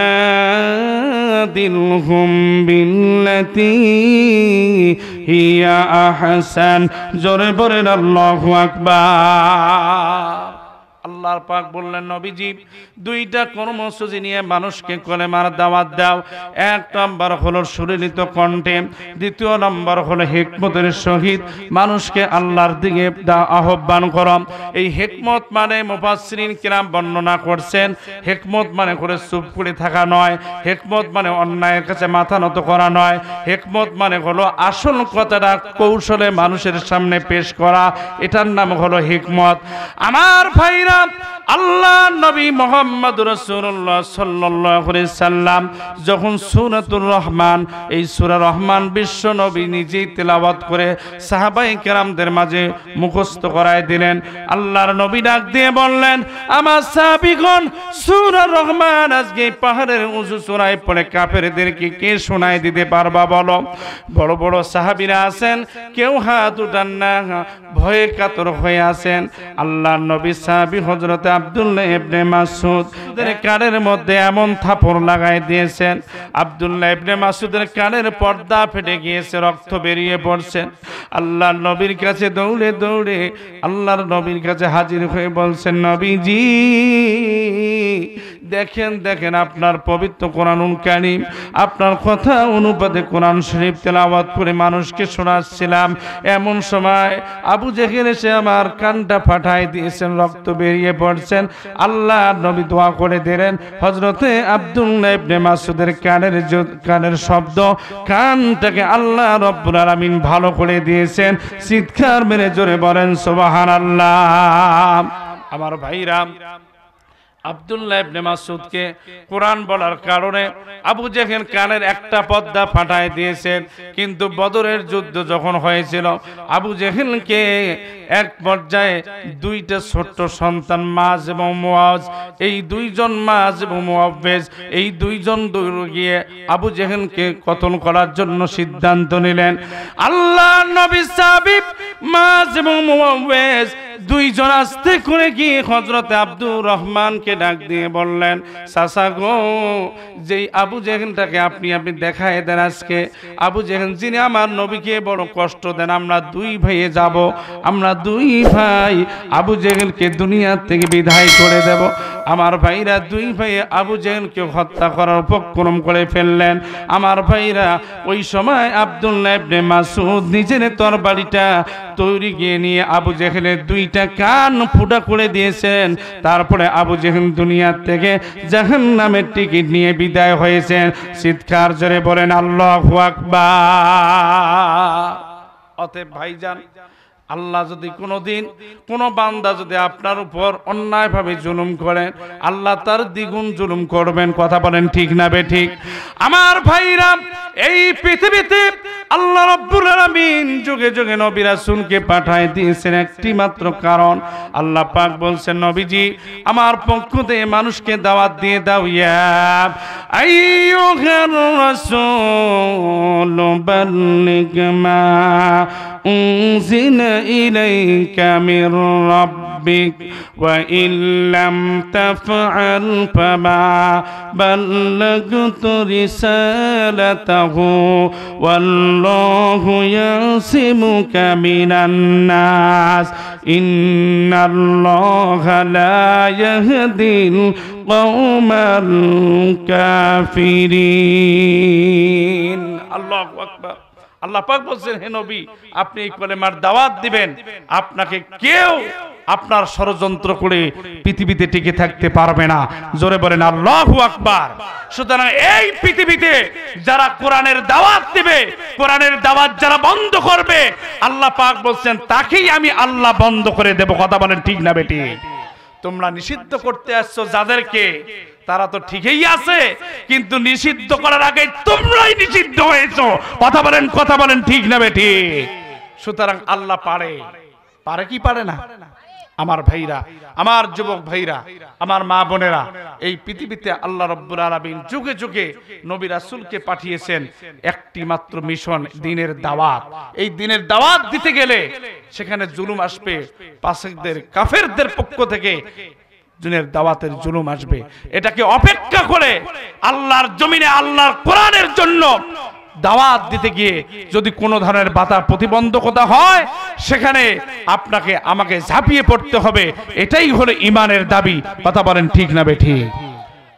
বিল্লাতি হিয়া আহসান। জোরে বলেন আল্লাহু আকবার। আল্লাহর পাক বললেন, নবীজি 2টা কর্মসূচি নিয়ে মানুষকে কলেমার দাওয়াত দাও। 1 নম্বর হলো সুরেলিত কণ্ঠে, 2 নম্বর হলো হিকমতের সহিত মানুষকে আল্লাহর দিকে আহ্বান করো। এই হিকমত মানে মুফাসসিরিন কিরাম বর্ণনা করছেন, হিকমত মানে করে চুপ করে থাকা নয়, হিকমত মানে অন্যায়ের কাছে মাথা নত করা নয়, হিকমত মানে হলো আসল কথাটা কৌশলে মানুষের সামনে পেশ করা, এটার নাম হলো হিকমত। আমার ভাইরা, আল্লাহ নবী মুহাম্মদ রাসূলুল্লাহ সাল্লাল্লাহু আলাইহি সাল্লাম যখন সূরাতুর রহমান, এই সূরা রহমান বিশ্ব নবী নিজেই তেলাওয়াত করে সাহাবায়ে কেরামদের মাঝে মুখস্থ করায় দিলেন। আল্লাহর নবী ডাক দিয়ে বললেন, আমার সাহাবীগণ, সূরা রহমান আজকে পাহাড়ের উঁচু চূড়ায় পড়ে কাফেরদেরকে কে শোনায় দিতে পারবা বলো? বড় বড় সাহাবীরা আছেন, কেউ হাত উঠান না, ভয়ে কাতর হয়ে আছেন। আল্লাহর নবী সাহাবী হযরত আব্দুল্লাহ ইবনে মাসউদের কানের মধ্যে এমন থাপড় লাগাই দিয়েছেন, আব্দুল্লাহ ইবনে মাসউদের কানের পর্দা ফেটে গিয়েছে, রক্ত বেরিয়ে পড়ছে। আল্লাহর নবীর কাছে দৌড়ে দৌড়ে আল্লাহর নবীর কাছে হাজির হয়ে বলছেন, নবীজি দেখেন দেখেন আপনার পবিত্র কোরআনুল কারীম, আপনার কথা অনুপাতে কোরআন শরীফ তেলাওয়াত করে মানুষকে শোনাচ্ছিলাম, এমন সময় আবু জেহেল এসে আমার কানটা ফাটাই দিয়েছেন, রক্ত বেরিয়ে ভেঙে পড়ছেন। আল্লাহ নবী দোয়া করে দিলেন, হযরতে আব্দুল্লাহ ইবনে মাসউদের কানের শব্দ কানটাকে আল্লাহ রাব্বুল আলামিন ভালো করে দিয়েছেন। চিৎকার মেরে জোরে বলেন সুবহানাল্লাহ। আমার ভাইরা, আব্দুল্লাহ ইবনে মাসউদকে কোরআন বলার কারণে আবু জেহেল কানের একটা পর্দা ফাটায় দিয়েছেন। কিন্তু বদরের যুদ্ধ যখন হয়েছিল, আবু জেহেলকে এক পর্যায়ে দুইটা ছোট্ট সন্তান মাজ এবং মুআজ, এই দুইজন মাজ এবং মুআওয়াজ, এই দুইজন দৌড়ে গিয়ে আবু জেহেলকে কতল করার জন্য সিদ্ধান্ত নিলেন। আল্লাহর নবী সাহাবী মাজ এবং মুআওয়াজ দুইজন আস্তে করে গিয়ে হযরতে আব্দুর রহমানকে ডাক দিয়ে বললেন, চাচা গো, যেই আবু জেহেলটাকে আপনি দেখায় দেন আজকে, আবু জেহেল যিনি আমার নবীকে বড় কষ্ট দেন, আমরা দুই ভাইয়ে যাব, আমরা দুই ভাই আবু জেহেলকে দুনিয়া থেকে বিদায় করে দেব। আমার ভাইরা দুই ভাই আবু জেহেলকে হত্যা করার উপক্রম করে ফেললেন। আমার ভাইরা ওই সময় আব্দুল্লাহ ইবনে মাসউদ নিজের তরবারিটা তৈরি গিয়ে নিয়ে আবু জেহেলের দুইটা কান ফুটা করে দিয়েছেন। তারপরে আবু জেহেল দুনিয়া থেকে জাহান্নামের টিকিট নিয়ে বিদায় হয়েছেন। চিৎকার জোরে বলেন আল্লাহু আকবার। অতএব ভাইজান, আল্লাহ যদি কোনোদিন কোনো বান্দা যদি আপনার উপর অন্যায়ভাবে জুলুম করেন, আল্লাহ তার দ্বিগুণ জুলুম করবেন। কথা বলেন ঠিক না বেঠিক? আমার ভাইরা, এই পৃথিবীতে আল্লাহ রাব্বুল আলামিন যুগে যুগে নবী রাসূলকে পাঠায় দিয়েছেন একটি মাত্র কারণ। আল্লাহ পাক বলছেন, নবীজি আমার পক্ষ থেকে মানুষকে দাওয়াত দিয়ে দাও, ইয়া আইয়ুহার রাসূল বাল্লিগ মা উনজিলা ইলাইকা মির রাব্বিক ওয়া ইল্লাম তাফআল ফামা বাল্লাগতু রিসালাতাহু ওয়াল্লাহু ইয়াসিমুকা মিনান নাস ইন্নাল্লাহা লা ইয়াহদিল কওমাল কাফিরিন। আল্লাহু আকবার। আল্লাহ পাক বলছেন, হে নবী, আপনি এই কলেমার দাওয়াত দিবেন, আপনাকে কেউ আপনার ষড়যন্ত্র করে পৃথিবীতে টিকে থাকতে পারবে না। জোরে বলেন আল্লাহু আকবার। সুতরাং এই পৃথিবীতে যারা কোরআনের দাওয়াত দিবে, কোরআনের দাওয়াত যারা বন্ধ করবে, আল্লাহ পাক বলছেন তাকেই আমি আল্লাহ বন্ধ করে দেব। কথা বলেন ঠিক না বেটি? তোমরা নিষিদ্ধ করতে আসছো যাদেরকে, তারা তো ঠিকই আছে, কিন্তু নিষিদ্ধ করার আগে তোমরাই নিষিদ্ধ হয়েছো। কথা বলেন ঠিক না বেটি? সুতরাং আল্লাহ পারে কি পারে না? আমার ভাইরা, আমার যুবক ভাইরা, আমার মা বোনেরা, এই পৃথিবীতে আল্লাহ রাব্বুল আলামিন যুগে যুগে নবী রাসূলকে পাঠিয়েছেন একটি মাত্র মিশন, দ্বীনের দাওয়াত। এই দ্বীনের দাওয়াত দিতে গেলে সেখানে জুলুম আসবে, ফাসিকদের কাফেরদের পক্ষ থেকে দ্বীনের দাওয়াতের জুলুম আসবে। এটাকে অপেক্ষা করে আল্লাহর জমিনে আল্লাহর কোরআনের জন্য দাওয়াত দিতে গিয়ে যদি কোনো ধরনের বাধা প্রতিবন্ধকতা হয়, সেখানে আপনাকে আমাকে ঝাঁপিয়ে পড়তে হবে। এটাই হলো ঈমানের দাবি। কথা বলেন ঠিক না বেঠিক?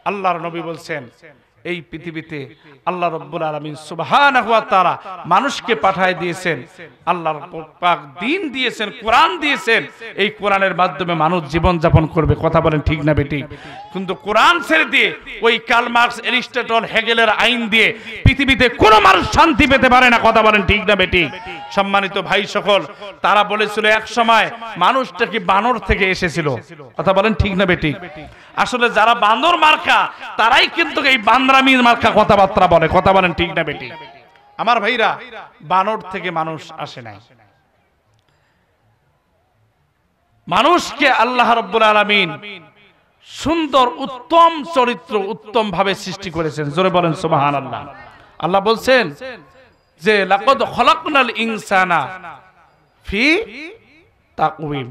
আল্লাহর নবী বলছেন, এই পৃথিবীতে আল্লাহ রাব্বুল আলামিন সুবহানাহু ওয়া তাআলা মানুষকে পাঠায় দিয়েছেন, আল্লাহর পাক দ্বীন দিয়েছেন, কোরআন দিয়েছেন। এই কোরআনের মাধ্যমে মানুষ জীবন যাপন করবে। কথা বলেন ঠিক না বেঠিক? কিন্তু কোরআন ছেড়ে দিয়ে ওই কার্ল মার্কস, অ্যারিস্টটল, হেগেলের আইন দিয়ে পৃথিবীতে কোনো মানুষ শান্তি পেতে পারে না। কথা বলেন ঠিক না বেঠিক? সম্মানিত ভাই সকল, তারা বলেছিল এক সময় মানুষটা কি বানর থেকে এসেছিল। কথা বলেন ঠিক না বেঠিক? আসলে যারা বান্দর মার্কা, তারাই কিন্তু এই বান্দরামির মার্কা কথাবার্তা বলে। কথা বলেন ঠিক না বেঠিক? আমার ভাইরা, বানর থেকে মানুষ আসে নাই। মানুষকে আল্লাহ রাব্বুল আলামিন সুন্দর উত্তম চরিত্র, উত্তম ভাবে সৃষ্টি করেছেন। জোরে বলেন সুবহানাল্লাহ। আল্লাহ বলছেন যে লাকাদ খলাকনাল ইনসানা ফি তাকওয়িম।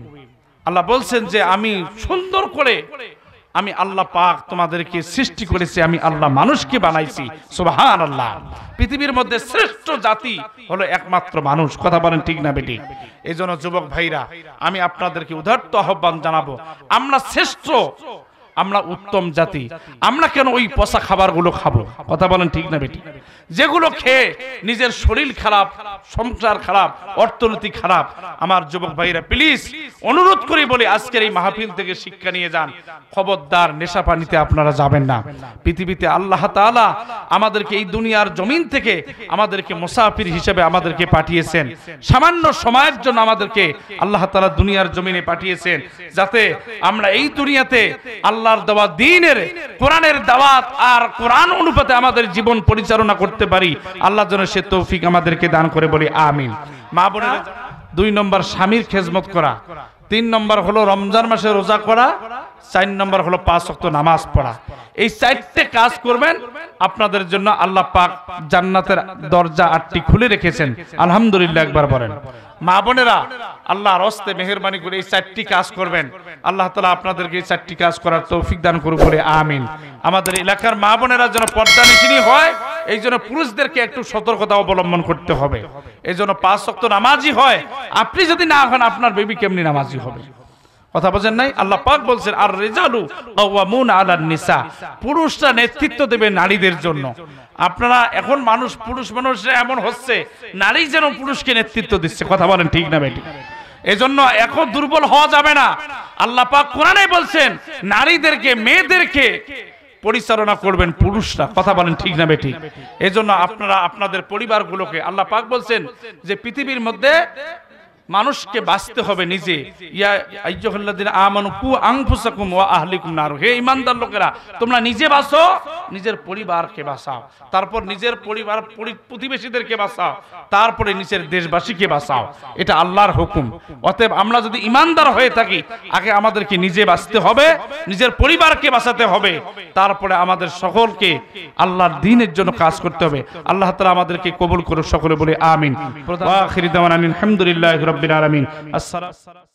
আল্লাহ বলছেন যে আমি সুন্দর করে, আমি আল্লাহ পাক তোমাদেরকে সৃষ্টি করেছি, আমি আল্লাহ মানুষকে বানাইছি। সুবহানাল্লাহ। পৃথিবীর মধ্যে শ্রেষ্ঠ জাতি হলো একমাত্র মানুষ। কথা বলেন ঠিক না বেটি? এই জন্য যুবক ভাইরা, আমি আপনাদেরকে উদাত্ত আহ্বান জানাবো, আমরা শ্রেষ্ঠ আমরা উত্তম জাতি, আমরা কেন ওই পচা খাবারগুলো খাবো? কথা বলেন ঠিক না বেটি? যেগুলো খেয়ে নিজের শরীর খারাপ, সংসার খারাপ, অর্থনীতি খারাপ। আমার যুবক ভাইরা প্লিজ অনুরোধ করি বলি, আজকের এই মাহফিল থেকে শিক্ষা নিয়ে যান। খবরদার নেশা পানিতে আপনারা যাবেন না। পৃথিবীতে আল্লাহ তাআলা আমাদেরকে এই দুনিয়ার জমিন থেকে আমাদেরকে মুসাফির হিসেবে আমাদেরকে পাঠিয়েছেন। সামান্য সময়ের জন্য আমাদেরকে আল্লাহ তাআলা দুনিয়ার জমিনে পাঠিয়েছেন, যাতে আমরা এই দুনিয়াতে আল্লাহর দেওয়া দ্বীনের, কোরআনের দাওয়াত আর কোরআন অনুপাতে আমাদের জীবন পরিচালনা করতে পারি। আল্লাহ যেন সে তৌফিক আমাদেরকে দান করে, বলি আমিন। মা বোনেরা, 2 নম্বর স্বামীর খেজমত করা, 3 নম্বর হলো রমজান মাসে রোজা করা, 4 নম্বর হলো 5 ওয়াক্ত নামাজ পড়া। এই 4টে কাজ করবেন, আপনাদের জন্য আল্লাহ পাক জান্নাতের দরজা 8টি খুলে রেখেছেন। আলহামদুলিল্লাহ একবার বলেন। মা বোনেরা, আল্লাহর হস্তে মেহেরবানি করে এই 4টি কাজ করবেন। আল্লাহ তাআলা আপনাদেরকে এই 4টি কাজ করার তৌফিক দান করুন, বলে আমিন। আমাদের এলাকার মা বোনেরা যেন পর্দানিশিনী হয়, এই জন্য পুরুষদেরকে একটু সতর্কতা অবলম্বন করতে হবে। এই জন্য 5 ওয়াক্ত নামাজি হয়। আপনি যদি না হন, আপনার বেবি কেমনি নামাজি হবে? কথা বোঝেন নাই? আল্লাহ পাক বলছেন, আর রিজালু কাওয়ামুন আলান নিসা, পুরুষরা নেতৃত্ব দেবে নারীদের জন্য। আপনারা এখন পুরুষ মানুষরা এমন হচ্ছে, নারী যেন পুরুষকে নেতৃত্ব দিচ্ছে। কথা বলেন ঠিক না বেটি? এজন্য এখন দুর্বল হওয়া যাবে না। আল্লাহ পাক কোরআনে বলছেন, নারীদেরকে, মেয়েদেরকে পরিচালনা করবেন পুরুষরা। কথা বলেন ঠিক না বেটি? এজন্য আপনারা আপনাদের পরিবারগুলোকে, আল্লাহ পাক বলছেন যে পৃথিবীর মধ্যে মানুষকে বাঁচতে হবে নিজে। ইয়া আইয়ুহাল্লাযিনা আমানু কু আনফুসাকুম ওয়া আহলিকুম নার, হে ঈমানদার লোকেরা, তোমরা নিজে বাঁচো, নিজের পরিবারকে বাঁচাও, তারপর নিজের পরিবার প্রতিবেশীদেরকে বাঁচাও, তারপরে নিজের দেশবাসীকে বাঁচাও। এটা আল্লাহর হুকুম। অতএব আমরা যদি ঈমানদার হয়ে থাকি, আগে আমাদেরকে নিজে বাঁচতে হবে, নিজের পরিবারকে বাঁচাতে হবে, তারপরে আমাদের সকলকে আল্লাহর দ্বীনের জন্য কাজ করতে হবে। আল্লাহ তাআলা আমাদেরকে কবুল করুন, সকলে বলে আমিন। ওয়া আখিরু দাওয়ানা আলহামদুলিল্লাহি রাব্বিল আলামিন। আসসালামু